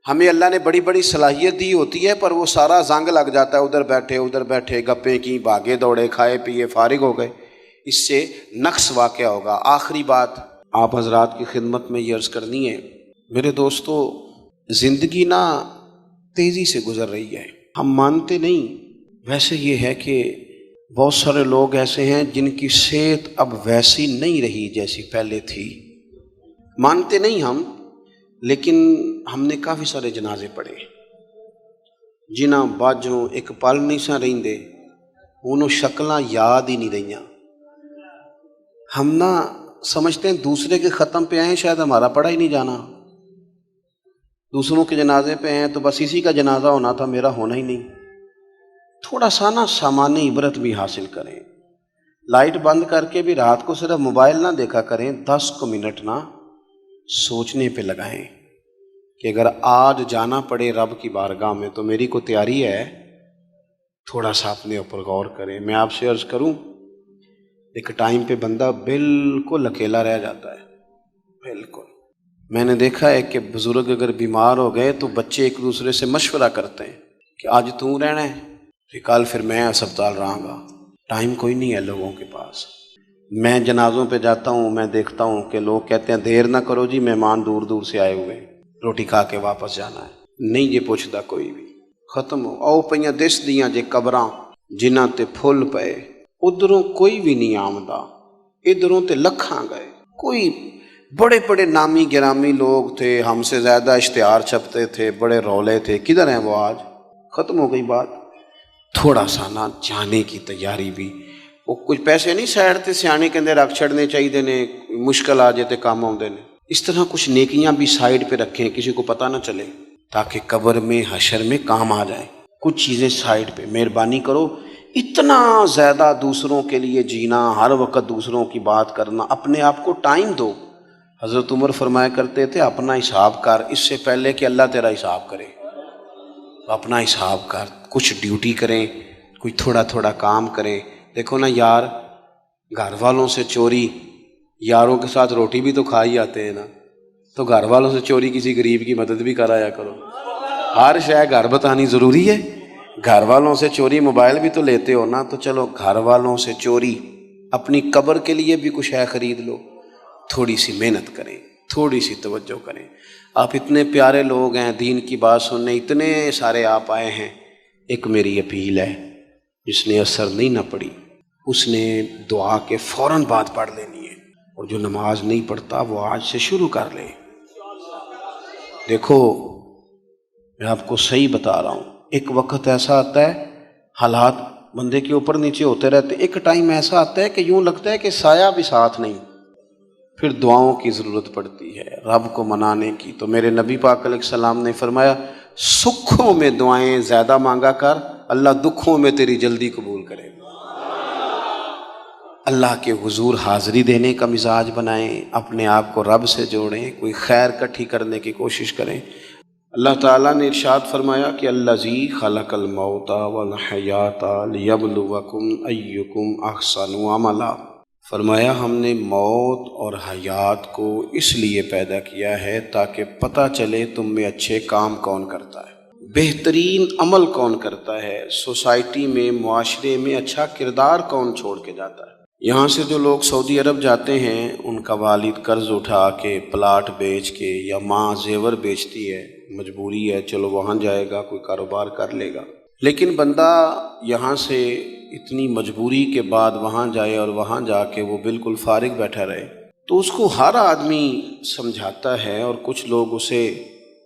ہمیں اللہ نے بڑی بڑی صلاحیت دی ہوتی ہے پر وہ سارا زنگ لگ جاتا ہے، ادھر بیٹھے گپیں کی، بھاگے دوڑے، کھائے پیے، فارغ ہو گئے، اس سے نقص واقع ہوگا۔ آخری بات آپ حضرات کی خدمت میں یہ عرض کرنی ہے، میرے دوستو زندگی نا تیزی سے گزر رہی ہے، ہم مانتے نہیں۔ ویسے یہ ہے کہ بہت سارے لوگ ایسے ہیں جن کی صحت اب ویسی نہیں رہی جیسی پہلے تھی، مانتے نہیں ہم، لیکن ہم نے کافی سارے جنازے پڑھے جنہاں باجوں ایک پل نہیں سا رہندے، انہوں شکلاں یاد ہی نہیں رہیاں۔ ہم نہ سمجھتے ہیں دوسرے کے ختم پہ آئے شاید ہمارا پڑھا ہی نہیں جانا، دوسروں کے جنازے پہ ہیں تو بس اسی کا جنازہ ہونا تھا، میرا ہونا ہی نہیں۔ تھوڑا سا نا سامان عبرت بھی حاصل کریں، لائٹ بند کر کے بھی رات کو صرف موبائل نہ دیکھا کریں، 10 منٹ نہ سوچنے پہ لگائیں کہ اگر آج جانا پڑے رب کی بارگاہ میں تو میری کو تیاری ہے۔ تھوڑا سا اپنے اوپر غور کریں۔ میں آپ سے عرض کروں، ایک ٹائم پہ بندہ بالکل اکیلا رہ جاتا ہے، بالکل۔ میں نے دیکھا ہے کہ بزرگ اگر بیمار ہو گئے تو بچے ایک دوسرے سے مشورہ کرتے ہیں کہ آج تو رہنا ہے کہ کل پھر میں ہسپتال رہوں گا۔ ٹائم کوئی نہیں ہے لوگوں کے پاس۔ میں جنازوں پہ جاتا ہوں، میں دیکھتا ہوں کہ لوگ کہتے ہیں دیر نہ کرو جی، مہمان دور دور سے آئے ہوئے، روٹی کھا کے واپس جانا ہے، نہیں یہ پوچھتا کوئی بھی۔ ختم ہو او پئیاں دس دیاں جے قبراں جنہاں تے پھل پئے، ادھروں کوئی بھی نہیں آمدا، ادھروں تے لکھاں گئے۔ کوئی بڑے بڑے نامی گرامی لوگ تھے، ہم سے زیادہ اشتہار چھپتے تھے، بڑے رولے تھے، کدھر ہیں وہ آج؟ ختم ہو گئی بات۔ تھوڑا سا نا جانے کی تیاری بھی، وہ کچھ پیسے نہیں سائڈ تے سیانے کے اندر رکھ چھڑنے چاہیے نے، مشکل آ جائے تے کام آؤندے نے۔ اس طرح کچھ نیکیاں بھی سائڈ پہ رکھیں، کسی کو پتہ نہ چلے، تاکہ قبر میں حشر میں کام آ جائیں۔ کچھ چیزیں سائڈ پہ، مہربانی کرو اتنا زیادہ دوسروں کے لیے جینا، ہر وقت دوسروں کی بات کرنا، اپنے آپ کو ٹائم دو۔ حضرت عمر فرمایا کرتے تھے اپنا حساب کر اس سے پہلے کہ اللہ تیرا حساب کرے۔ اپنا حساب کر، کچھ ڈیوٹی کریں، کوئی تھوڑا تھوڑا کام کریں۔ دیکھو نا یار، گھر والوں سے چوری، یاروں کے ساتھ روٹی بھی تو کھا ہی آتے ہیں نا، تو گھر والوں سے چوری کسی غریب کی مدد بھی کرایا کرو۔ ہر شے گھر بتانی ضروری ہے؟ گھر والوں سے چوری موبائل بھی تو لیتے ہو نا، تو چلو گھر والوں سے چوری اپنی قبر کے لیے بھی کچھ ہے خرید لو، تھوڑی سی محنت کریں، تھوڑی سی توجہ کریں۔ آپ اتنے پیارے لوگ ہیں، دین کی بات سننے اتنے سارے آپ آئے ہیں، ایک میری اپیل ہے، جس نے اثر نہیں نہ پڑی اس نے دعا کے فوراً بعد پڑھ لینی ہے، اور جو نماز نہیں پڑھتا وہ آج سے شروع کر لے۔ دیکھو میں آپ کو صحیح بتا رہا ہوں، ایک وقت ایسا آتا ہے حالات بندے کے اوپر نیچے ہوتے رہتے، ایک ٹائم ایسا آتا ہے کہ یوں لگتا ہے کہ سایہ بھی ساتھ نہیں، پھر دعاؤں کی ضرورت پڑتی ہے رب کو منانے کی۔ تو میرے نبی پاک علیہ السلام نے فرمایا سکھوں میں دعائیں زیادہ مانگا کر، اللہ دکھوں میں تیری جلدی قبول کرے۔ اللہ کے حضور حاضری دینے کا مزاج بنائیں، اپنے آپ کو رب سے جوڑیں، کوئی خیر کٹھی کرنے کی کوشش کریں۔ اللہ تعالیٰ نے ارشاد فرمایا کہ الذی خلق الموت والحیات لیبلوکم ایکم احسن عملا، فرمایا ہم نے موت اور حیات کو اس لیے پیدا کیا ہے تاکہ پتہ چلے تم میں اچھے کام کون کرتا ہے، بہترین عمل کون کرتا ہے، سوسائٹی میں معاشرے میں اچھا کردار کون چھوڑ کے جاتا ہے۔ یہاں سے جو لوگ سعودی عرب جاتے ہیں ان کا والد قرض اٹھا کے پلاٹ بیچ کے یا ماں زیور بیچتی ہے، مجبوری ہے، چلو وہاں جائے گا کوئی کاروبار کر لے گا، لیکن بندہ یہاں سے اتنی مجبوری کے بعد وہاں جائے اور وہاں جا کے وہ بالکل فارغ بیٹھا رہے، تو اس کو ہر آدمی سمجھاتا ہے، اور کچھ لوگ اسے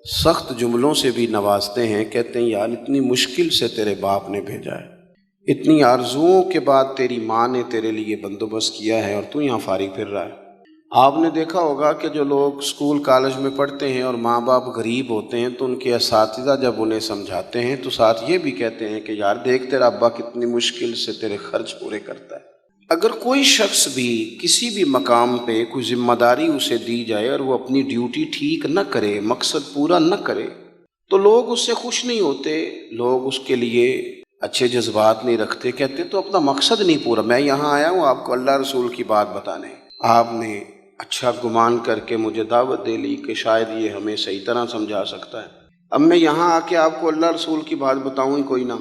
سخت جملوں سے بھی نوازتے ہیں، کہتے ہیں یار اتنی مشکل سے تیرے باپ نے بھیجا ہے، اتنی آرزوؤں کے بعد تیری ماں نے تیرے لیے بندوبست کیا ہے اور تو یہاں فارغ پھر رہا ہے۔ آپ نے دیکھا ہوگا کہ جو لوگ اسکول کالج میں پڑھتے ہیں اور ماں باپ غریب ہوتے ہیں تو ان کے اساتذہ جب انہیں سمجھاتے ہیں تو ساتھ یہ بھی کہتے ہیں کہ یار دیکھ تیرا ابا کتنی مشکل سے تیرے خرچ پورے کرتا ہے۔ اگر کوئی شخص بھی کسی بھی مقام پہ کوئی ذمہ داری اسے دی جائے اور وہ اپنی ڈیوٹی ٹھیک نہ کرے، مقصد پورا نہ کرے، تو لوگ اس سے خوش نہیں ہوتے، لوگ اس کے لیے اچھے جذبات نہیں رکھتے، کہتے تو اپنا مقصد نہیں پورا، میں یہاں آیا ہوں آپ کو اللہ رسول کی بات بتانے، آپ نے اچھا گمان کر کے مجھے دعوت دے لی کہ شاید یہ ہمیں صحیح طرح سمجھا سکتا ہے، اب میں یہاں آ کے آپ کو اللہ رسول کی بات بتاؤں ہی کوئی نہ،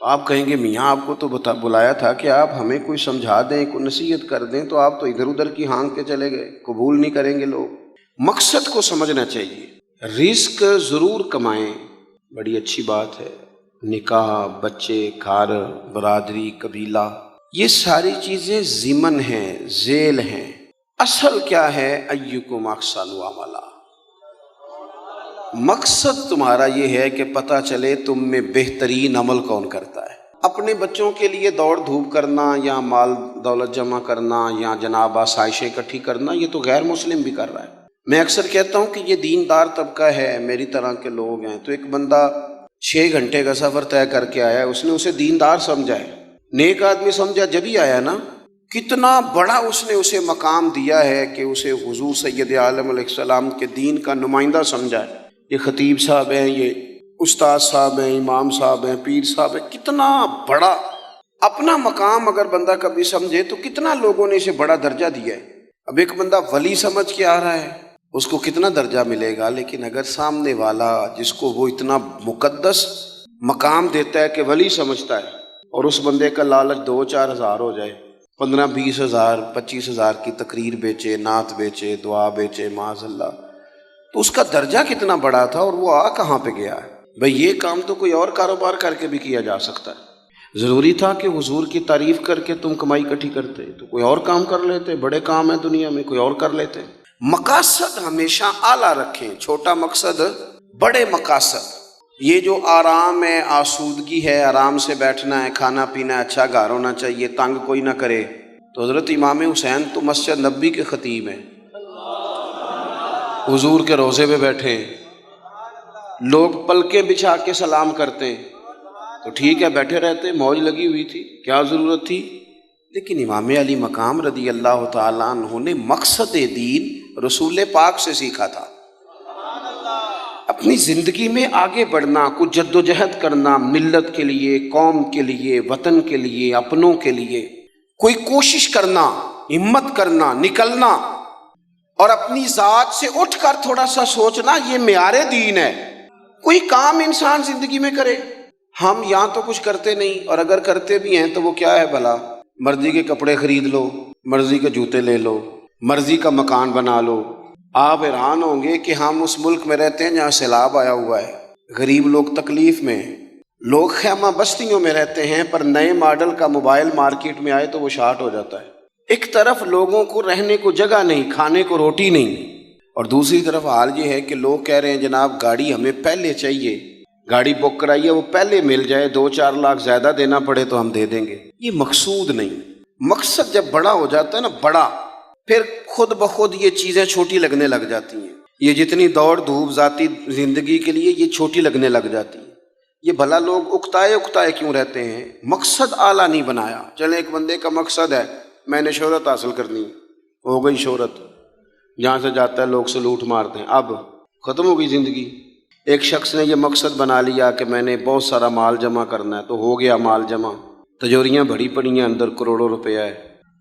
تو آپ کہیں گے میاں آپ کو تو بلایا تھا کہ آپ ہمیں کوئی سمجھا دیں، کوئی نصیحت کر دیں، تو آپ تو ادھر ادھر کی ہانک کے چلے گئے، قبول نہیں کریں گے لوگ۔ مقصد کو سمجھنا چاہیے، رزق ضرور کمائیں، بڑی اچھی بات ہے، نکاح، بچے، گھر، برادری، قبیلہ، یہ ساری چیزیں ضمن ہیں، ذیل ہیں، اصل کیا ہے ایکم احسن عملا، مقصد تمہارا یہ ہے کہ پتہ چلے تم میں بہترین عمل کون کرتا ہے۔ اپنے بچوں کے لیے دوڑ دھوپ کرنا یا مال دولت جمع کرنا یا جناب آسائشیں اکٹھی کرنا یہ تو غیر مسلم بھی کر رہا ہے۔ میں اکثر کہتا ہوں کہ یہ دیندار طبقہ ہے، میری طرح کے لوگ ہیں، تو ایک بندہ 6 گھنٹے کا سفر طے کر کے آیا، اس نے اسے دیندار سمجھا ہے، نیک آدمی سمجھا جبھی آیا نا، کتنا بڑا اس نے اسے مقام دیا ہے کہ اسے حضور سید عالم علیہ السلام کے دین کا نمائندہ سمجھا ہے۔ یہ خطیب صاحب ہیں، یہ استاد صاحب ہیں، امام صاحب ہیں، پیر صاحب ہیں، کتنا بڑا اپنا مقام اگر بندہ کبھی سمجھے تو کتنا لوگوں نے اسے بڑا درجہ دیا ہے۔ اب ایک بندہ ولی سمجھ کے آ رہا ہے، اس کو کتنا درجہ ملے گا، لیکن اگر سامنے والا جس کو وہ اتنا مقدس مقام دیتا ہے کہ ولی سمجھتا ہے، اور اس بندے کا لالچ 2-4 ہزار ہو جائے، 15-20 ہزار 25 ہزار کی تقریر بیچے، نعت بیچے، دعا بیچے، معاذ اللہ، تو اس کا درجہ کتنا بڑا تھا اور وہ آ کہاں پہ گیا ہے۔ بھئی یہ کام تو کوئی اور کاروبار کر کے بھی کیا جا سکتا ہے، ضروری تھا کہ حضور کی تعریف کر کے تم کمائی اکٹھی کرتے تو کوئی اور کام کر لیتے، بڑے کام ہیں دنیا میں کوئی اور کر لیتے۔ مقاصد ہمیشہ اعلیٰ رکھیں، چھوٹا مقصد بڑے مقاصد، یہ جو آرام ہے، آسودگی ہے، آرام سے بیٹھنا ہے، کھانا پینا ہے، اچھا گھر ہونا چاہیے، تنگ کوئی نہ کرے، تو حضرت امام حسین تو مسجد نبوی کے خطیب ہیں، حضور کے روضے پہ بیٹھے ہیں، لوگ پلکیں بچھا کے سلام کرتے ہیں، تو ٹھیک ہے بیٹھے رہتے، موج لگی ہوئی تھی، کیا ضرورت تھی؟ لیکن امام علی مقام رضی اللہ تعالیٰ عنہ نے مقصد دین رسول پاک سے سیکھا تھا۔ اپنی زندگی میں آگے بڑھنا، کچھ جد و جہد کرنا، ملت کے لیے، قوم کے لیے، وطن کے لیے، اپنوں کے لیے کوئی کوشش کرنا، ہمت کرنا، نکلنا، اور اپنی ذات سے اٹھ کر تھوڑا سا سوچنا، یہ معیار دین ہے۔ کوئی کام انسان زندگی میں کرے، ہم یہاں تو کچھ کرتے نہیں، اور اگر کرتے بھی ہیں تو وہ کیا ہے بھلا؟ مرضی کے کپڑے خرید لو، مرضی کے جوتے لے لو، مرضی کا مکان بنا لو۔ آپ حیران ہوں گے کہ ہم اس ملک میں رہتے ہیں جہاں سیلاب آیا ہوا ہے، غریب لوگ تکلیف میں ہیں، لوگ خیمہ بستیوں میں رہتے ہیں، پر نئے ماڈل کا موبائل مارکیٹ میں آئے تو وہ شارٹ ہو جاتا ہے۔ ایک طرف لوگوں کو رہنے کو جگہ نہیں، کھانے کو روٹی نہیں، اور دوسری طرف حال یہ ہے کہ لوگ کہہ رہے ہیں جناب گاڑی ہمیں پہلے چاہیے، گاڑی بک کرائیے وہ پہلے مل جائے، 2-4 لاکھ زیادہ دینا پڑے تو ہم دے دیں گے۔ یہ مقصود نہیں۔ مقصد جب بڑا ہو جاتا ہے نا، بڑا، پھر خود بخود یہ چیزیں چھوٹی لگنے لگ جاتی ہیں۔ یہ جتنی دوڑ دھوپ ذاتی زندگی کے لیے یہ چھوٹی لگنے لگ جاتی ہیں۔ یہ بھلا لوگ اکتائے کیوں رہتے ہیں؟ مقصد اعلیٰ نہیں بنایا۔ چلے ایک بندے کا مقصد ہے میں نے شہرت حاصل کرنی، ہو گئی شہرت، جہاں سے جاتا ہے لوگ سلوٹ مارتے ہیں، اب ختم ہو گئی زندگی۔ ایک شخص نے یہ مقصد بنا لیا کہ میں نے بہت سارا مال جمع کرنا ہے، تو ہو گیا مال جمع، تجوریاں بھری پڑی ہیں، اندر کروڑوں روپیہ ہے،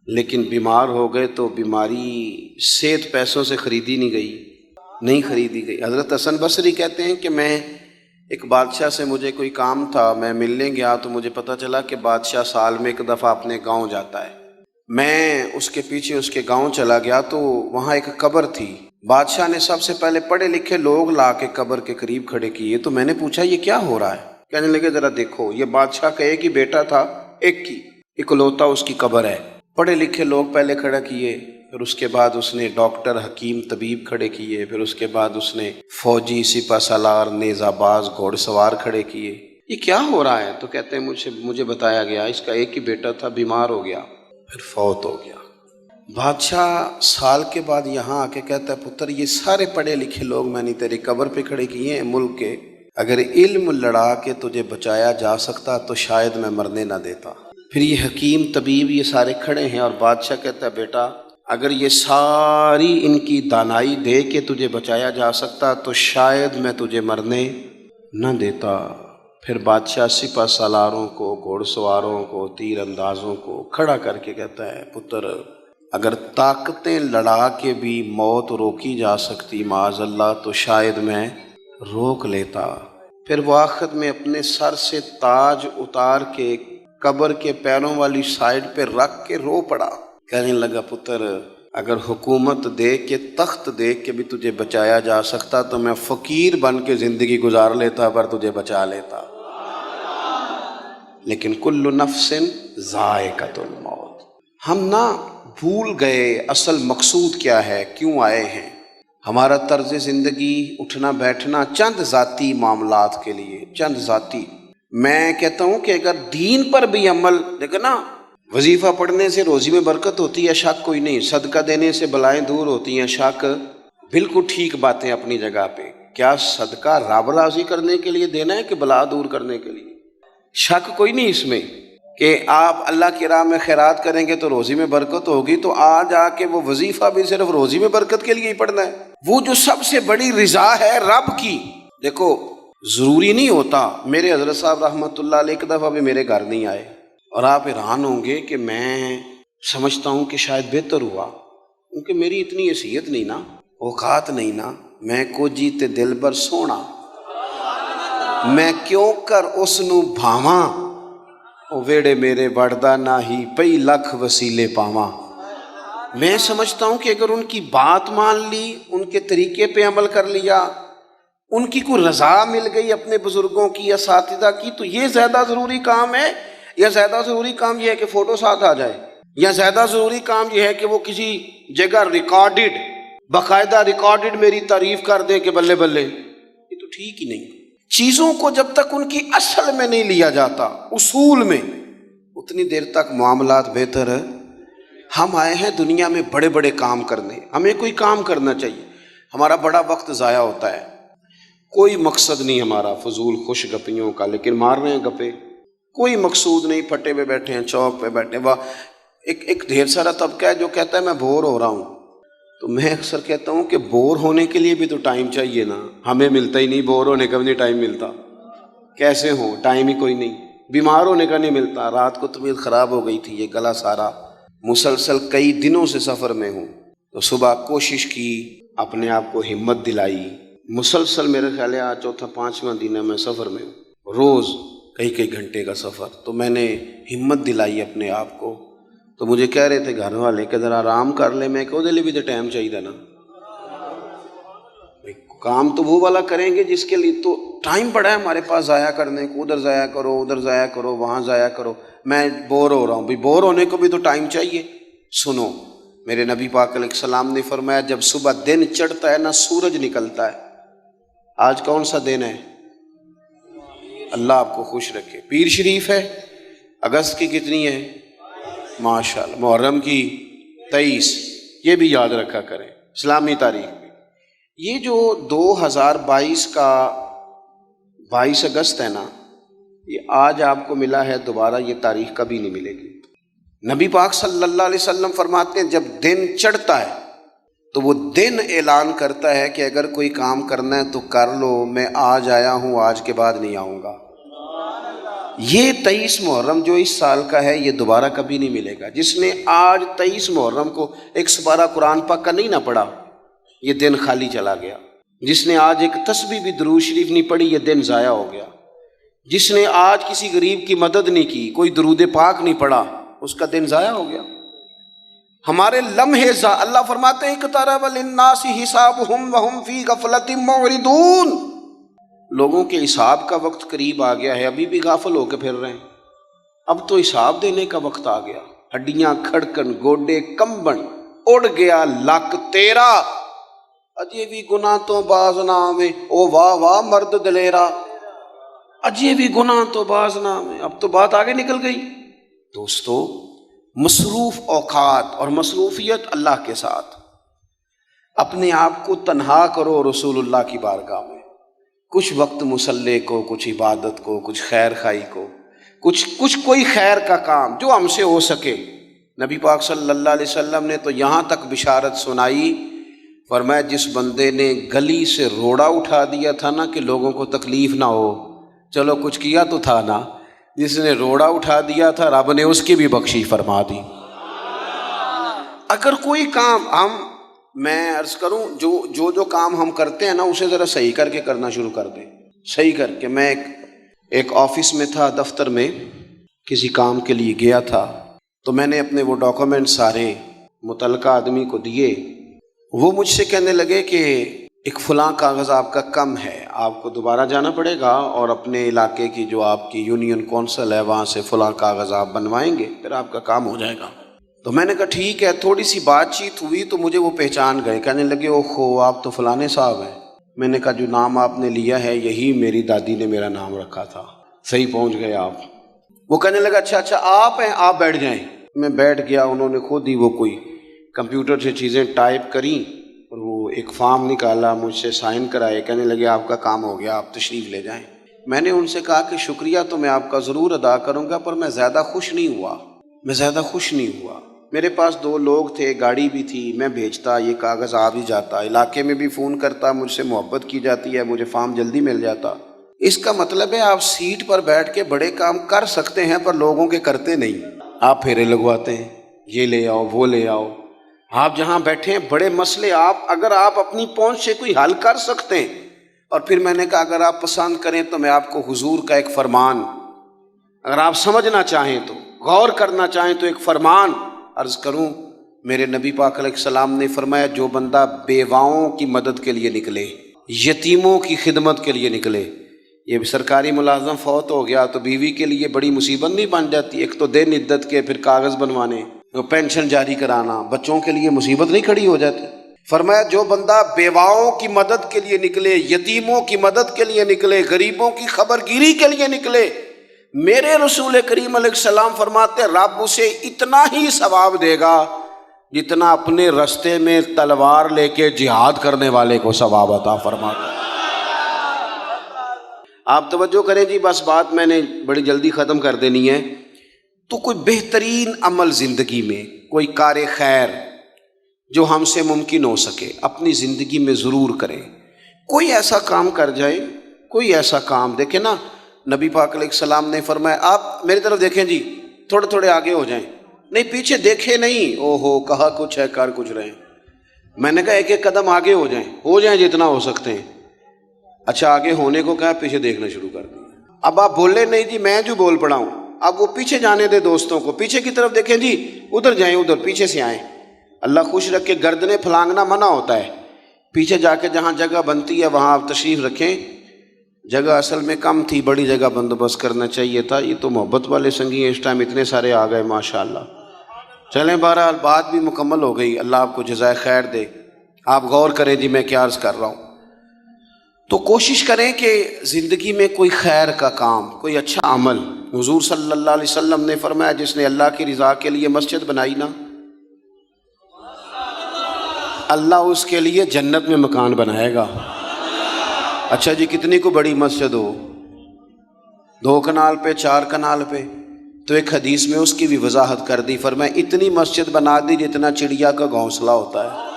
لیکن بیمار ہو گئے تو بیماری صحت پیسوں سے خریدی نہیں خریدی گئی۔ حضرت حسن بصری کہتے ہیں کہ میں ایک بادشاہ سے مجھے کوئی کام تھا، میں ملنے گیا تو مجھے پتہ چلا کہ بادشاہ سال میں ایک دفعہ اپنے گاؤں جاتا ہے۔ میں اس کے پیچھے اس کے گاؤں چلا گیا تو وہاں ایک قبر تھی۔ بادشاہ نے سب سے پہلے پڑھے لکھے لوگ لا کے قبر کے قریب کھڑے کیے، تو میں نے پوچھا یہ کیا ہو رہا ہے؟ کہنے لگے ذرا دیکھو، یہ بادشاہ کا ایک ہی بیٹا تھا، ایک کی اکلوتا اس کی قبر ہے۔ پڑھے لکھے لوگ پہلے کھڑے کیے، پھر اس کے بعد اس نے ڈاکٹر، حکیم، طبیب کھڑے کیے، پھر اس کے بعد اس نے فوجی، سپہ سالار، نیزہ باز، گھوڑ سوار کھڑے کیے۔ یہ کیا ہو رہا ہے؟ تو کہتے ہیں مجھے بتایا گیا اس کا ایک ہی بیٹا تھا، بیمار ہو گیا، پھر فوت ہو گیا۔ بادشاہ سال کے بعد یہاں آ کے کہتا ہے پتر یہ سارے پڑھے لکھے لوگ میں نے تیری قبر پہ کھڑے کیے ہیں ملک کے، اگر علم لڑا کے تجھے بچایا جا سکتا تو شاید میں مرنے نہ دیتا۔ پھر یہ حکیم، طبیب، یہ سارے کھڑے ہیں، اور بادشاہ کہتا ہے بیٹا اگر یہ ساری ان کی دانائی دے کے تجھے بچایا جا سکتا تو شاید میں تجھے مرنے نہ دیتا۔ پھر بادشاہ سپہ سالاروں کو، گھوڑ سواروں کو، تیر اندازوں کو کھڑا کر کے کہتا ہے پتر اگر طاقتیں لڑا کے بھی موت روکی جا سکتی معاذ اللہ تو شاید میں روک لیتا۔ پھر وہ آخر میں اپنے سر سے تاج اتار کے قبر کے پیروں والی سائڈ پہ رکھ کے رو پڑا، کہنے لگا پتر اگر حکومت دے کے، تخت دے کے بھی تجھے بچایا جا سکتا تو میں فقیر بن کے زندگی گزار لیتا پر تجھے بچا لیتا، لیکن کل نفس ذائقۃ الموت۔ ہم نہ بھول گئے اصل مقصود کیا ہے، کیوں آئے ہیں۔ ہمارا طرز زندگی، اٹھنا بیٹھنا چند ذاتی معاملات کے لیے، چند ذاتی۔ میں کہتا ہوں کہ اگر دین پر بھی عمل، دیکھو نا، وظیفہ پڑھنے سے روزی میں برکت ہوتی ہے، شک کوئی نہیں، صدقہ دینے سے بلائیں دور ہوتی ہیں، شک، بالکل ٹھیک باتیں اپنی جگہ پہ۔ کیا صدقہ رب راضی کرنے کے لیے دینا ہے کہ بلا دور کرنے کے لیے؟ شک کوئی نہیں اس میں کہ آپ اللہ کی راہ میں خیرات کریں گے تو روزی میں برکت ہوگی، تو آج آ کے وہ وظیفہ بھی صرف روزی میں برکت کے لیے ہی پڑھنا ہے؟ وہ جو سب سے بڑی رضا ہے رب کی، دیکھو ضروری نہیں ہوتا۔ میرے حضرت صاحب رحمۃ اللہ علیہ ایک دفعہ بھی میرے گھر نہیں آئے، اور آپ حیران ہوں گے کہ میں سمجھتا ہوں کہ شاید بہتر ہوا، کیونکہ میری اتنی حیثیت نہیں نا، اوقات نہیں نا، میں کو جیتے دل بر سونا، میں کیوں کر اس نو بھاواں، او ویڑے میرے وڑدا نہ ہی پئی لکھ وسیلے پاواں۔ میں سمجھتا ہوں کہ اگر ان کی بات مان لی، ان کے طریقے پہ عمل کر لیا، ان کی کوئی رضا مل گئی اپنے بزرگوں کی، اساتذہ کی، تو یہ زیادہ ضروری کام ہے، یا زیادہ ضروری کام یہ ہے کہ فوٹو ساتھ آ جائے، یا زیادہ ضروری کام یہ ہے کہ وہ کسی جگہ ریکارڈڈ، باقاعدہ ریکارڈڈ میری تعریف کر دیں کہ بلے بلے؟ یہ تو ٹھیک ہی نہیں۔ چیزوں کو جب تک ان کی اصل میں نہیں لیا جاتا، اصول میں، اتنی دیر تک معاملات بہتر ہے۔ ہم آئے ہیں دنیا میں بڑے بڑے کام کرنے، ہمیں کوئی کام کرنا چاہیے، ہمارا بڑا وقت ضائع ہوتا ہے، کوئی مقصد نہیں ہمارا فضول خوش گپیوں کا، لیکن مار رہے ہیں گپے، کوئی مقصود نہیں، پھٹے پہ بیٹھے ہیں، چوک پہ بیٹھے ہیں۔ ایک ڈھیر سارا طبقہ ہے جو کہتا ہے میں بور ہو رہا ہوں، تو میں اکثر کہتا ہوں کہ بور ہونے کے لیے بھی تو ٹائم چاہیے نا، ہمیں ملتا ہی نہیں، بور ہونے کا بھی نہیں ٹائم ملتا، کیسے ہو، ٹائم ہی کوئی نہیں، بیمار ہونے کا نہیں ملتا۔ رات کو طبیعت خراب ہو گئی تھی، یہ گلا سارا، مسلسل کئی دنوں سے سفر میں ہوں، تو صبح کوشش کی، اپنے آپ کو ہمت دلائی، مسلسل میرے خیال ہے آج چوتھا 5واں دن ہے میں سفر میں ہوں، روز کئی کئی گھنٹے کا سفر. تو میں نے ہمت دلائی اپنے آپ کو. تو مجھے کہہ رہے تھے گھر والے کہ ذرا آرام کر لے. میں کہ وہ بھی تو ٹائم چاہیے نا. کام تو وہ والا کریں گے جس کے لیے تو ٹائم پڑا ہے ہمارے پاس ضائع کرنے کو. ادھر ضائع کرو, ادھر ضائع کرو, وہاں ضائع کرو. میں بور ہو رہا ہوں. بھی بور ہونے کو بھی تو ٹائم چاہیے. سنو, میرے نبی پاک علیہ السلام نے فرمایا جب صبح دن چڑھتا ہے نا سورج نکلتا ہے. آج کون سا دن ہے؟ اللہ آپ کو خوش رکھے. پیر شریف ہے. اگست کی کتنی ہے؟ ماشاءاللہ. محرم کی 23. یہ بھی یاد رکھا کریں اسلامی تاریخ میں. یہ جو 2022 کا 22 اگست ہے نا, یہ آج آپ کو ملا ہے, دوبارہ یہ تاریخ کبھی نہیں ملے گی. نبی پاک صلی اللہ علیہ وسلم فرماتے ہیں جب دن چڑھتا ہے تو وہ دن اعلان کرتا ہے کہ اگر کوئی کام کرنا ہے تو کر لو, میں آج آیا ہوں, آج کے بعد نہیں آؤں گا. یہ 23 محرم جو اس سال کا ہے یہ دوبارہ کبھی نہیں ملے گا. جس نے آج 23 محرم کو ایک سپارہ قرآن پاک کا نہیں نہ پڑھا, یہ دن خالی چلا گیا. جس نے آج ایک تسبیح بھی درود شریف نہیں پڑھی, یہ دن ضائع ہو گیا. جس نے آج کسی غریب کی مدد نہیں کی, کوئی درود پاک نہیں پڑھا, اس کا دن ضائع ہو گیا. ہمارے لمحے اللہ فرماتے ہیں اقترب للناس حسابهم وهم فی غفلۃ معرضون. لوگوں کے حساب کا وقت قریب آ گیا ہے, ابھی بھی غافل ہو کے پھر رہے ہیں. اب تو حساب دینے کا وقت آ گیا. ہڈیاں کھڑکن, گوڈے کمبن, اڑ گیا لک تیرا, اجے بھی گناہ تو باز نہ آوے, او واہ واہ مرد دلیرا, اجے بھی گناہ تو باز نہ آوے. اب تو بات آگے نکل گئی. دوستو, مصروف اوقات اور مصروفیت اللہ کے ساتھ. اپنے آپ کو تنہا کرو رسول اللہ کی بارگاہ میں. کچھ وقت مصلی کو, کچھ عبادت کو, کچھ خیر خائی کو, کچھ کوئی خیر کا کام جو ہم سے ہو سکے. نبی پاک صلی اللہ علیہ وسلم نے تو یہاں تک بشارت سنائی, فرمایا جس بندے نے گلی سے روڑا اٹھا دیا تھا نا کہ لوگوں کو تکلیف نہ ہو, چلو کچھ کیا تو تھا نا, جس نے روڑا اٹھا دیا تھا رب نے اس کی بھی بخشش فرما دی. اگر کوئی کام میں عرض کروں جو کام ہم کرتے ہیں نا اسے ذرا صحیح کر کے کرنا شروع کر دیں. صحیح کر کے. میں ایک آفس میں تھا, دفتر میں کسی کام کے لیے گیا تھا, تو میں نے اپنے وہ ڈاکومنٹ سارے متعلقہ آدمی کو دیے. وہ مجھ سے کہنے لگے کہ ایک فلاں کاغذ آپ کا کم ہے, آپ کو دوبارہ جانا پڑے گا اور اپنے علاقے کی جو آپ کی یونین کونسل ہے وہاں سے فلاں کاغذ آپ بنوائیں گے, پھر آپ کا کام ہو جائے گا. تو میں نے کہا ٹھیک ہے. تھوڑی سی بات چیت ہوئی تو مجھے وہ پہچان گئے, کہنے لگے اوہو آپ تو فلانے صاحب ہیں. میں نے کہا جو نام آپ نے لیا ہے یہی میری دادی نے میرا نام رکھا تھا, صحیح پہنچ گئے آپ. وہ کہنے لگا اچھا آپ ہیں, آپ بیٹھ جائیں. میں بیٹھ گیا. انہوں نے خود ہی وہ کوئی کمپیوٹر سے چیزیں ٹائپ کریں اور وہ ایک فارم نکالا, مجھ سے سائن کرائے. کہنے لگے آپ کا کام ہو گیا, آپ تشریف لے جائیں. میں نے ان سے کہا کہ شکریہ تو میں آپ کا ضرور ادا کروں گا, پر میں زیادہ خوش نہیں ہوا. میرے پاس 2 لوگ تھے, گاڑی بھی تھی, میں بھیجتا, یہ کاغذ آ بھی جاتا, علاقے میں بھی فون کرتا, مجھ سے محبت کی جاتی ہے, مجھے فارم جلدی مل جاتا. اس کا مطلب ہے آپ سیٹ پر بیٹھ کے بڑے کام کر سکتے ہیں پر لوگوں کے کرتے نہیں. آپ پھیرے لگواتے ہیں, یہ لے آؤ وہ لے آؤ. آپ جہاں بیٹھے ہیں بڑے مسئلے اگر آپ اپنی پہنچ سے کوئی حل کر سکتے ہیں. اور پھر میں نے کہا اگر آپ پسند کریں تو میں آپ کو حضور کا ایک فرمان, اگر آپ سمجھنا چاہیں تو, غور کرنا چاہیں تو ایک فرمان عرض کروں. میرے نبی پاک علیہ السلام نے فرمایا جو بندہ بیواؤں کی مدد کے لیے نکلے, یتیموں کی خدمت کے لیے نکلے. یہ سرکاری ملازم فوت ہو گیا تو بیوی کے لیے بڑی مصیبت نہیں بن جاتی؟ ایک تو دن عدت کے, پھر کاغذ بنوانے, پینشن جاری کرانا, بچوں کے لیے مصیبت نہیں کھڑی ہو جاتی؟ فرمایا جو بندہ بیواؤں کی مدد کے لیے نکلے, یتیموں کی مدد کے لیے نکلے, غریبوں کی خبرگیری کے لیے نکلے, میرے رسول کریم علیہ السلام فرماتے رب اسے اتنا ہی ثواب دے گا جتنا اپنے رستے میں تلوار لے کے جہاد کرنے والے کو ثواب عطا فرماتا. آپ توجہ کریں جی, بس بات میں نے بڑی جلدی ختم کر دینی ہے. تو کوئی بہترین عمل زندگی میں, کوئی کار خیر جو ہم سے ممکن ہو سکے اپنی زندگی میں ضرور کریں. کوئی ایسا کام کر جائے, کوئی ایسا کام. دیکھیں نا نبی پاک علیہ السلام نے فرمایا, آپ میری طرف دیکھیں جی, تھوڑے آگے ہو جائیں, نہیں پیچھے دیکھے نہیں. اوہو کہا کچھ ہے کر کچھ رہے. میں نے کہا ایک قدم آگے ہو جائیں جتنا ہو سکتے ہیں. اچھا آگے ہونے کو کہا, پیچھے دیکھنا شروع کر دیا. اب آپ بولے نہیں جی میں جو بول پڑا ہوں، اب وہ پیچھے جانے دے دوستوں کو، پیچھے کی طرف دیکھیں جی، ادھر جائیں، ادھر پیچھے سے آئیں۔ اللہ خوش رکھے، گردنیں پھلانگنا منع ہوتا ہے، پیچھے جا کے جہاں جگہ بنتی ہے وہاں آپ تشریف رکھیں۔ جگہ اصل میں کم تھی، بڑی جگہ بندوبست کرنا چاہیے تھا۔ یہ تو محبت والے سنگی ہیں، اس ٹائم اتنے سارے آ گئے ماشاءاللہ۔ چلیں بہرحال بات بھی مکمل ہو گئی، اللہ آپ کو جزائے خیر دے۔ آپ غور کریں جی میں کیا عرض کر رہا ہوں۔ تو کوشش کریں کہ زندگی میں کوئی خیر کا کام، کوئی اچھا عمل۔ حضور صلی اللہ علیہ وسلم نے فرمایا جس نے اللہ کی رضا کے لیے مسجد بنائی نا، اللہ اس کے لیے جنت میں مکان بنائے گا۔ اچھا جی کتنی کو بڑی مسجد ہو، 2 کنال پہ 4 کنال پہ، تو ایک حدیث میں اس کی بھی وضاحت کر دی، فرمایا اتنی مسجد بنا دی جتنا چڑیا کا گھونسلہ ہوتا ہے۔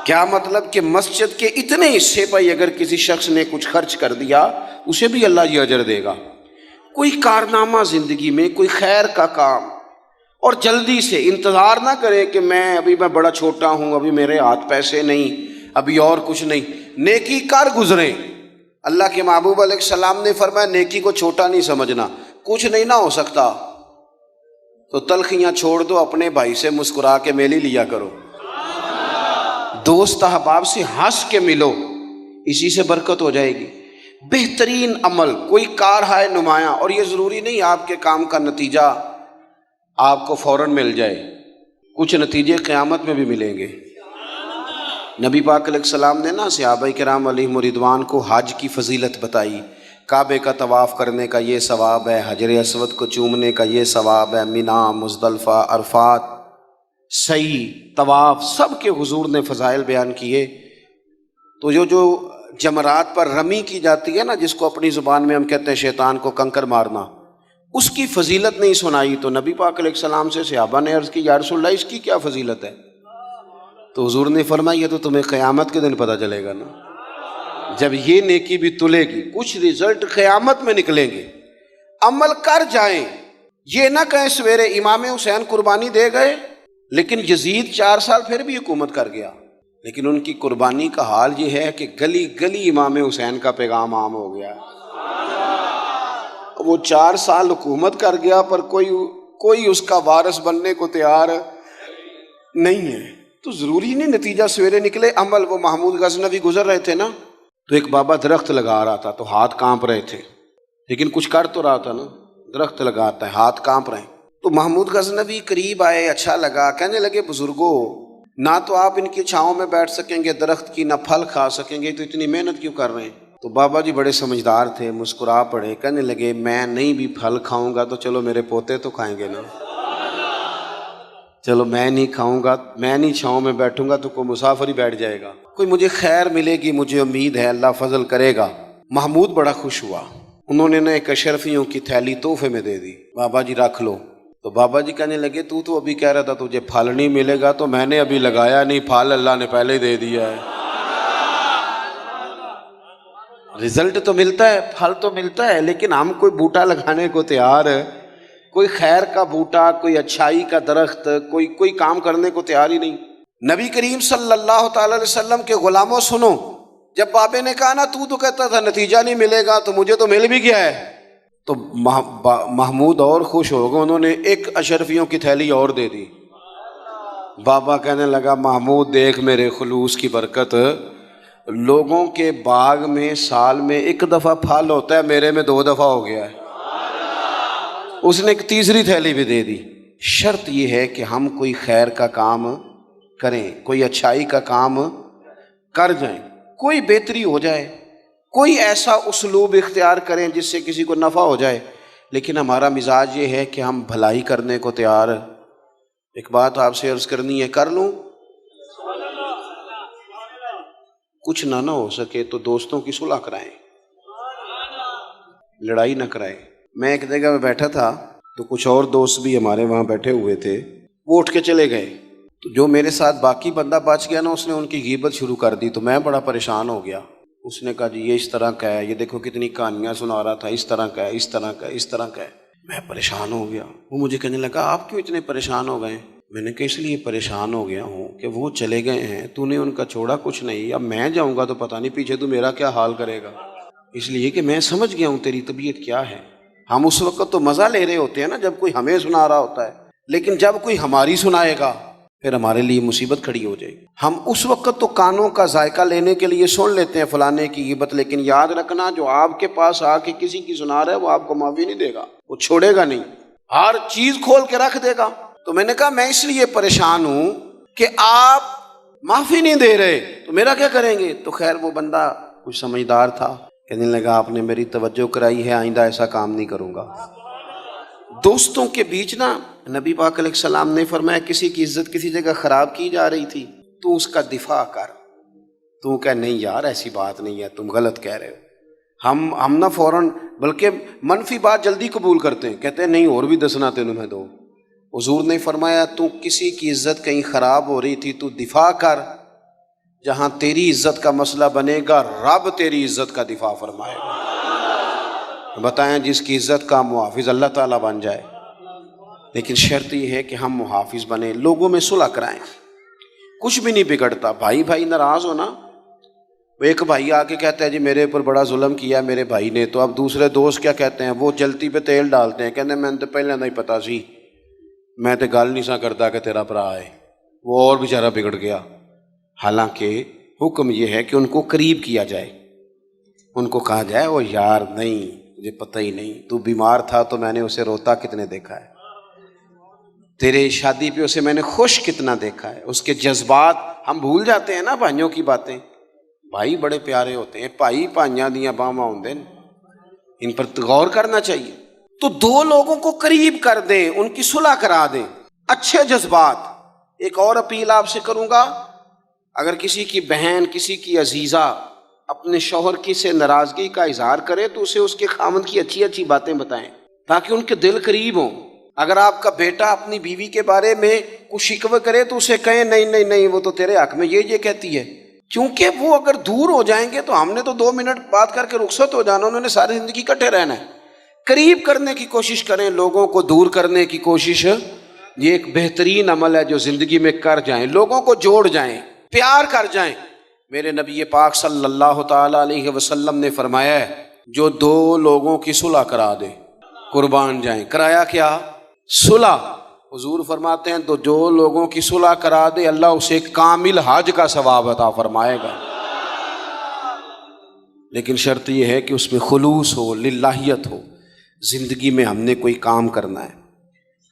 کیا مطلب کہ مسجد کے اتنے حصے پر اگر کسی شخص نے کچھ خرچ کر دیا اسے بھی اللہ یہ اجر دے گا۔ کوئی کارنامہ زندگی میں، کوئی خیر کا کام، اور جلدی سے انتظار نہ کرے کہ میں بڑا چھوٹا ہوں، ابھی میرے ہاتھ پیسے نہیں، ابھی اور کچھ نہیں، نیکی کر گزریں۔ اللہ کے محبوب علیہ السلام نے فرمایا نیکی کو چھوٹا نہیں سمجھنا، کچھ نہیں نہ ہو سکتا تو تلخیاں چھوڑ دو، اپنے بھائی سے مسکرا کے میلی لیا کرو، دوست احباب سے ہنس کے ملو، اسی سے برکت ہو جائے گی۔ بہترین عمل کوئی کارہائے نمایاں، اور یہ ضروری نہیں آپ کے کام کا نتیجہ آپ کو فوراً مل جائے، کچھ نتیجے قیامت میں بھی ملیں گے۔ نبی پاک علیہ السلام نے نا صحابہ کرام علیہم رضوان کو حج کی فضیلت بتائی، کعبے کا طواف کرنے کا یہ ثواب ہے، حجر اسود کو چومنے کا یہ ثواب ہے، مینا، مزدلفہ، عرفات، سعی، طواف، سب کے حضور نے فضائل بیان کیے۔ تو جو جمرات پر رمی کی جاتی ہے نا، جس کو اپنی زبان میں ہم کہتے ہیں شیطان کو کنکر مارنا، اس کی فضیلت نہیں سنائی، تو نبی پاک علیہ السلام سے صحابہ نے عرض کی یا رسول اللہ اس کی کیا فضیلت ہے؟ تو حضور نے فرمایا یہ تو تمہیں قیامت کے دن پتہ چلے گا نا، جب یہ نیکی بھی تلے گی، کچھ رزلٹ قیامت میں نکلیں گے۔ عمل کر جائیں، یہ نہ کہیں سویرے امام حسین قربانی دے گئے لیکن یزید 4 سال پھر بھی حکومت کر گیا، لیکن ان کی قربانی کا حال یہ ہے کہ گلی گلی امام حسین کا پیغام عام ہو گیا۔ وہ 4 سال حکومت کر گیا پر کوئی اس کا وارث بننے کو تیار نہیں ہے۔ تو ضروری نہیں نتیجہ سویرے نکلے عمل۔ وہ محمود غزنوی گزر رہے تھے نا، تو ایک بابا درخت لگا رہا تھا، تو ہاتھ کانپ رہے تھے، لیکن کچھ کر تو رہا تھا نا، درخت لگاتا ہے ہاتھ کانپ رہے ہیں۔ تو محمود غزنوی قریب آئے، اچھا لگا، کہنے لگے بزرگوں نہ تو آپ ان کی چھاؤں میں بیٹھ سکیں گے درخت کی، نہ پھل کھا سکیں گے، تو اتنی محنت کیوں کر رہے ہیں؟ تو بابا جی بڑے سمجھدار تھے، مسکرا پڑے، کہنے لگے میں نہیں بھی پھل کھاؤں گا تو چلو میرے پوتے تو کھائیں گے نا، چلو میں نہیں کھاؤں گا، میں نہیں چھاؤں میں بیٹھوں گا تو کوئی مسافر ہی بیٹھ جائے گا، کوئی مجھے خیر ملے گی، مجھے امید ہے اللہ فضل کرے گا۔ محمود بڑا خوش ہوا، انہوں نے ایک اشرفیوں کی تھیلی تحفے میں دے دی، بابا جی رکھ لو۔ تو بابا جی کہنے لگے تو ابھی کہہ رہا تھا تجھے پھل نہیں ملے گا، تو میں نے ابھی لگایا نہیں، پھل اللہ نے پہلے ہی دے دیا ہے۔ رزلٹ تو ملتا ہے، پھل تو ملتا ہے، لیکن ہم کوئی بوٹا لگانے کو تیار ہے، کوئی خیر کا بوٹا، کوئی اچھائی کا درخت، کوئی کام کرنے کو تیار ہی نہیں۔ نبی کریم صلی اللہ تعالی علیہ وسلم کے غلاموں سنو، جب بابے نے کہا نا تو کہتا تھا نتیجہ نہیں ملے گا، تو مجھے تو مل بھی گیا ہے، تو محمود اور خوش ہو گئے، انہوں نے ایک اشرفیوں کی تھیلی اور دے دی۔ بابا کہنے لگا محمود دیکھ میرے خلوص کی برکت، لوگوں کے باغ میں سال میں 1 دفعہ پھل ہوتا ہے، میرے میں 2 دفعہ ہو گیا ہے۔ اس نے ایک تیسری تھیلی بھی دے دی۔ شرط یہ ہے کہ ہم کوئی خیر کا کام کریں، کوئی اچھائی کا کام کر جائیں، کوئی بہتری ہو جائے، کوئی ایسا اسلوب اختیار کریں جس سے کسی کو نفع ہو جائے، لیکن ہمارا مزاج یہ ہے کہ ہم بھلائی کرنے کو تیار۔ ایک بات آپ سے عرض کرنی ہے، کر لوں؟ کچھ نہ ہو سکے تو دوستوں کی صلح کرائیں، لڑائی نہ کرائیں۔ میں ایک جگہ میں بیٹھا تھا تو کچھ اور دوست بھی ہمارے وہاں بیٹھے ہوئے تھے، وہ اٹھ کے چلے گئے، تو جو میرے ساتھ باقی بندہ بچ گیا نا، اس نے ان کی غیبت شروع کر دی، تو میں بڑا پریشان ہو گیا۔ اس نے کہا جی یہ اس طرح کا ہے، یہ دیکھو کتنی کہانیاں سنا رہا تھا، اس طرح کا ہے، اس طرح کا ہے، اس طرح کا ہے۔ میں پریشان ہو گیا۔ وہ مجھے کہنے لگا آپ کیوں اتنے پریشان ہو گئے؟ میں نے کہا اس لیے پریشان ہو گیا ہوں کہ وہ چلے گئے ہیں، تو نے ان کا چھوڑا کچھ نہیں، اب میں جاؤں گا تو پتہ نہیں پیچھے تو میرا کیا حال کرے گا۔ اس لیے کہ میں سمجھ گیا ہوں تیری طبیعت کیا ہے۔ ہم اس وقت تو مزہ لے رہے ہوتے ہیں نا جب کوئی ہمیں سنا رہا ہوتا ہے، لیکن جب کوئی ہماری سنائے گا پھر ہمارے لیے مصیبت کھڑی ہو جائے گی۔ ہم اس وقت تو کانوں کا ذائقہ لینے کے لیے سن لیتے ہیں فلانے کی غیبت، لیکن یاد رکھنا جو آپ کے پاس آ کے کسی کی سنا رہا ہے وہ آپ کو معافی نہیں دے گا، وہ چھوڑے گا نہیں، ہر چیز کھول کے رکھ دے گا۔ تو میں نے کہا میں اس لیے پریشان ہوں کہ آپ معافی نہیں دے رہے تو میرا کیا کریں گے؟ تو خیر وہ بندہ کچھ سمجھدار تھا، کہنے لگا آپ نے میری توجہ کرائی ہے، آئندہ ایسا کام نہیں کروں گا۔ دوستوں کے بیچ نا نبی پاک علیہ السلام نے فرمایا کسی کی عزت کسی جگہ خراب کی جا رہی تھی تو اس کا دفاع کر، تو کہ نہیں یار ایسی بات نہیں ہے، تم غلط کہہ رہے ہو۔ ہم نہ فوراً بلکہ منفی بات جلدی قبول کرتے ہیں، کہتے ہیں نہیں اور بھی دسنا تینوں میں دو۔ حضور نے فرمایا تو کسی کی عزت کہیں خراب ہو رہی تھی تو دفاع کر، جہاں تیری عزت کا مسئلہ بنے گا رب تیری عزت کا دفاع فرمائے گا۔ بتائیں جس کی عزت کا محافظ اللہ تعالیٰ بن جائے، لیکن شرط یہ ہے کہ ہم محافظ بنیں، لوگوں میں صلح کرائیں، کچھ بھی نہیں بگڑتا۔ بھائی بھائی ناراض ہو نا، ایک بھائی آ کے کہتا ہے جی میرے اوپر بڑا ظلم کیا میرے بھائی نے، تو اب دوسرے دوست کیا کہتے ہیں؟ وہ جلتی پہ تیل ڈالتے ہیں، کہتے ہیں میں نے تو پہلے نہیں پتا سی، میں تو گل نہیں سا کرتا کہ تیرا بھرا ہے، وہ اور بیچارہ بگڑ گیا۔ حالانکہ حکم یہ ہے کہ ان کو قریب کیا جائے، ان کو کہا جائے وہ یار نہیں مجھے پتہ ہی نہیں، تو بیمار تھا تو میں نے اسے روتا کتنے دیکھا ہے، تیرے شادی پہ اسے میں نے خوش کتنا دیکھا ہے، اس کے جذبات ہم بھول جاتے ہیں نا بھائیوں کی باتیں۔ بھائی بڑے پیارے ہوتے ہیں، بھائی بھائیاں دیاں باواں ہوندے ہیں، ان پر غور کرنا چاہیے۔ تو دو لوگوں کو قریب کر دیں، ان کی صلح کرا دیں، اچھے جذبات۔ ایک اور اپیل آپ سے کروں گا، اگر کسی کی بہن کسی کی عزیزہ اپنے شوہر کی سے ناراضگی کا اظہار کرے تو اسے اس کے خاوند کی اچھی اچھی باتیں بتائیں تاکہ ان کے دل قریب ہوں۔ اگر آپ کا بیٹا اپنی بیوی کے بارے میں کچھ شکوہ کرے تو اسے کہیں نہیں نہیں نہیں وہ تو تیرے حق میں یہ کہتی ہے، کیونکہ وہ اگر دور ہو جائیں گے تو ہم نے تو 2 منٹ بات کر کے رخصت ہو جانا، انہوں نے ساری زندگی اکٹھے رہنا ہے۔ قریب کرنے کی کوشش کریں، لوگوں کو دور کرنے کی کوشش یہ ایک بہترین عمل ہے جو زندگی میں کر جائیں، لوگوں کو جوڑ جائیں، پیار کر جائیں۔ میرے نبی پاک صلی اللہ تعالی علیہ وسلم نے فرمایا ہے جو 2 لوگوں کی صلح کرا دے قربان جائیں۔ کرایا کیا؟ صلح۔ حضور فرماتے ہیں تو جو لوگوں کی صلح کرا دے اللہ اسے کامل حج کا ثواب عطا فرمائے گا، لیکن شرط یہ ہے کہ اس میں خلوص ہو، للہیت ہو۔ زندگی میں ہم نے کوئی کام کرنا ہے،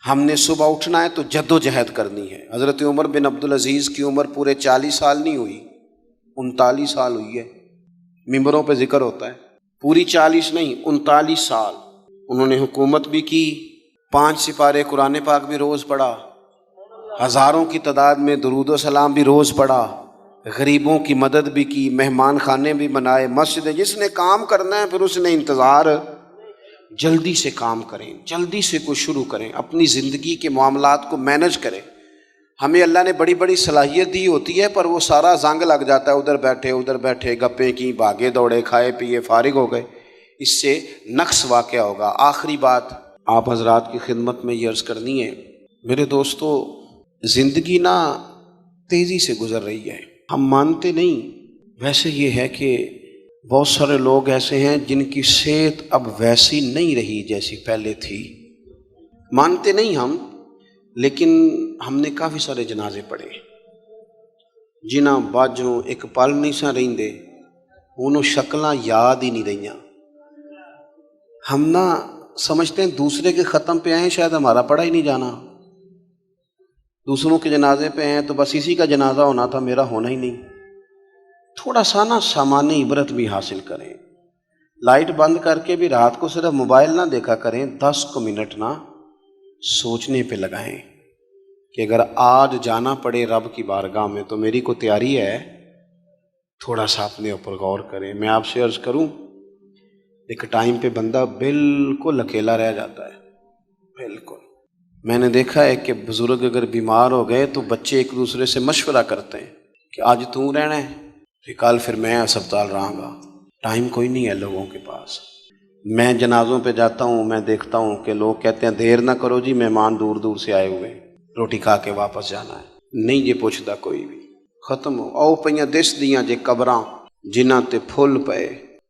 ہم نے صبح اٹھنا ہے تو جد و جہد کرنی ہے۔ حضرت عمر بن عبدالعزیز کی عمر پورے 40 سال نہیں ہوئی، 39 سال ہوئی ہے، ممبروں پہ ذکر ہوتا ہے، پوری 40 نہیں 39 سال انہوں نے حکومت بھی کی، 5 سپارے قرآن پاک بھی روز پڑھا، ہزاروں کی تعداد میں درود و سلام بھی روز پڑھا، غریبوں کی مدد بھی کی، مہمان خانے بھی بنائے، مسجد۔ جس نے کام کرنا ہے پھر اس نے انتظار، جلدی سے کام کریں، جلدی سے کوئی شروع کریں، اپنی زندگی کے معاملات کو مینج کریں۔ ہمیں اللہ نے بڑی بڑی صلاحیت دی ہوتی ہے پر وہ سارا زنگ لگ جاتا ہے، ادھر بیٹھے گپیں کی، بھاگے دوڑے، کھائے پیے فارغ ہو گئے، اس سے نقص واقع ہوگا۔ آخری بات آپ حضرات کی خدمت میں یہ عرض کرنی ہے، میرے دوستو زندگی نا تیزی سے گزر رہی ہے، ہم مانتے نہیں۔ ویسے یہ ہے کہ بہت سارے لوگ ایسے ہیں جن کی صحت اب ویسی نہیں رہی جیسی پہلے تھی، مانتے نہیں ہم، لیکن ہم نے کافی سارے جنازے پڑھے جنہاں باجوں ایک پل نہیں سا رہندے، انہوں شکلاں یاد ہی نہیں رہیاں۔ ہم نہ سمجھتے ہیں دوسرے کے ختم پہ آئیں شاید ہمارا پڑھا ہی نہیں جانا، دوسروں کے جنازے پہ ہیں تو بس اسی کا جنازہ ہونا تھا، میرا ہونا ہی نہیں۔ تھوڑا سا نا سامان عبرت بھی حاصل کریں، لائٹ بند کر کے بھی رات کو صرف موبائل نہ دیکھا کریں، 10 منٹ نہ سوچنے پہ لگائیں کہ اگر آج جانا پڑے رب کی بارگاہ میں تو میری کو تیاری ہے۔ تھوڑا سا اپنے اوپر غور کریں۔ میں آپ سے عرض کروں، ایک ٹائم پہ بندہ بالکل اکیلا رہ جاتا ہے، بالکل۔ میں نے دیکھا ہے کہ بزرگ اگر بیمار ہو گئے تو بچے ایک دوسرے سے مشورہ کرتے ہیں کہ آج تو رہنا ہے کہ کل پھر میں ہسپتال رہاں گا۔ ٹائم کوئی نہیں ہے لوگوں کے پاس۔ میں جنازوں پہ جاتا ہوں، میں دیکھتا ہوں کہ لوگ کہتے ہیں دیر نہ کرو جی، مہمان دور دور سے آئے ہوئے، روٹی کھا کے واپس جانا ہے۔ نہیں یہ پوچھتا کوئی بھی، ختم ہو۔ او پئیاں دس دیاں جے قبراں جنہاں تے پھل پئے،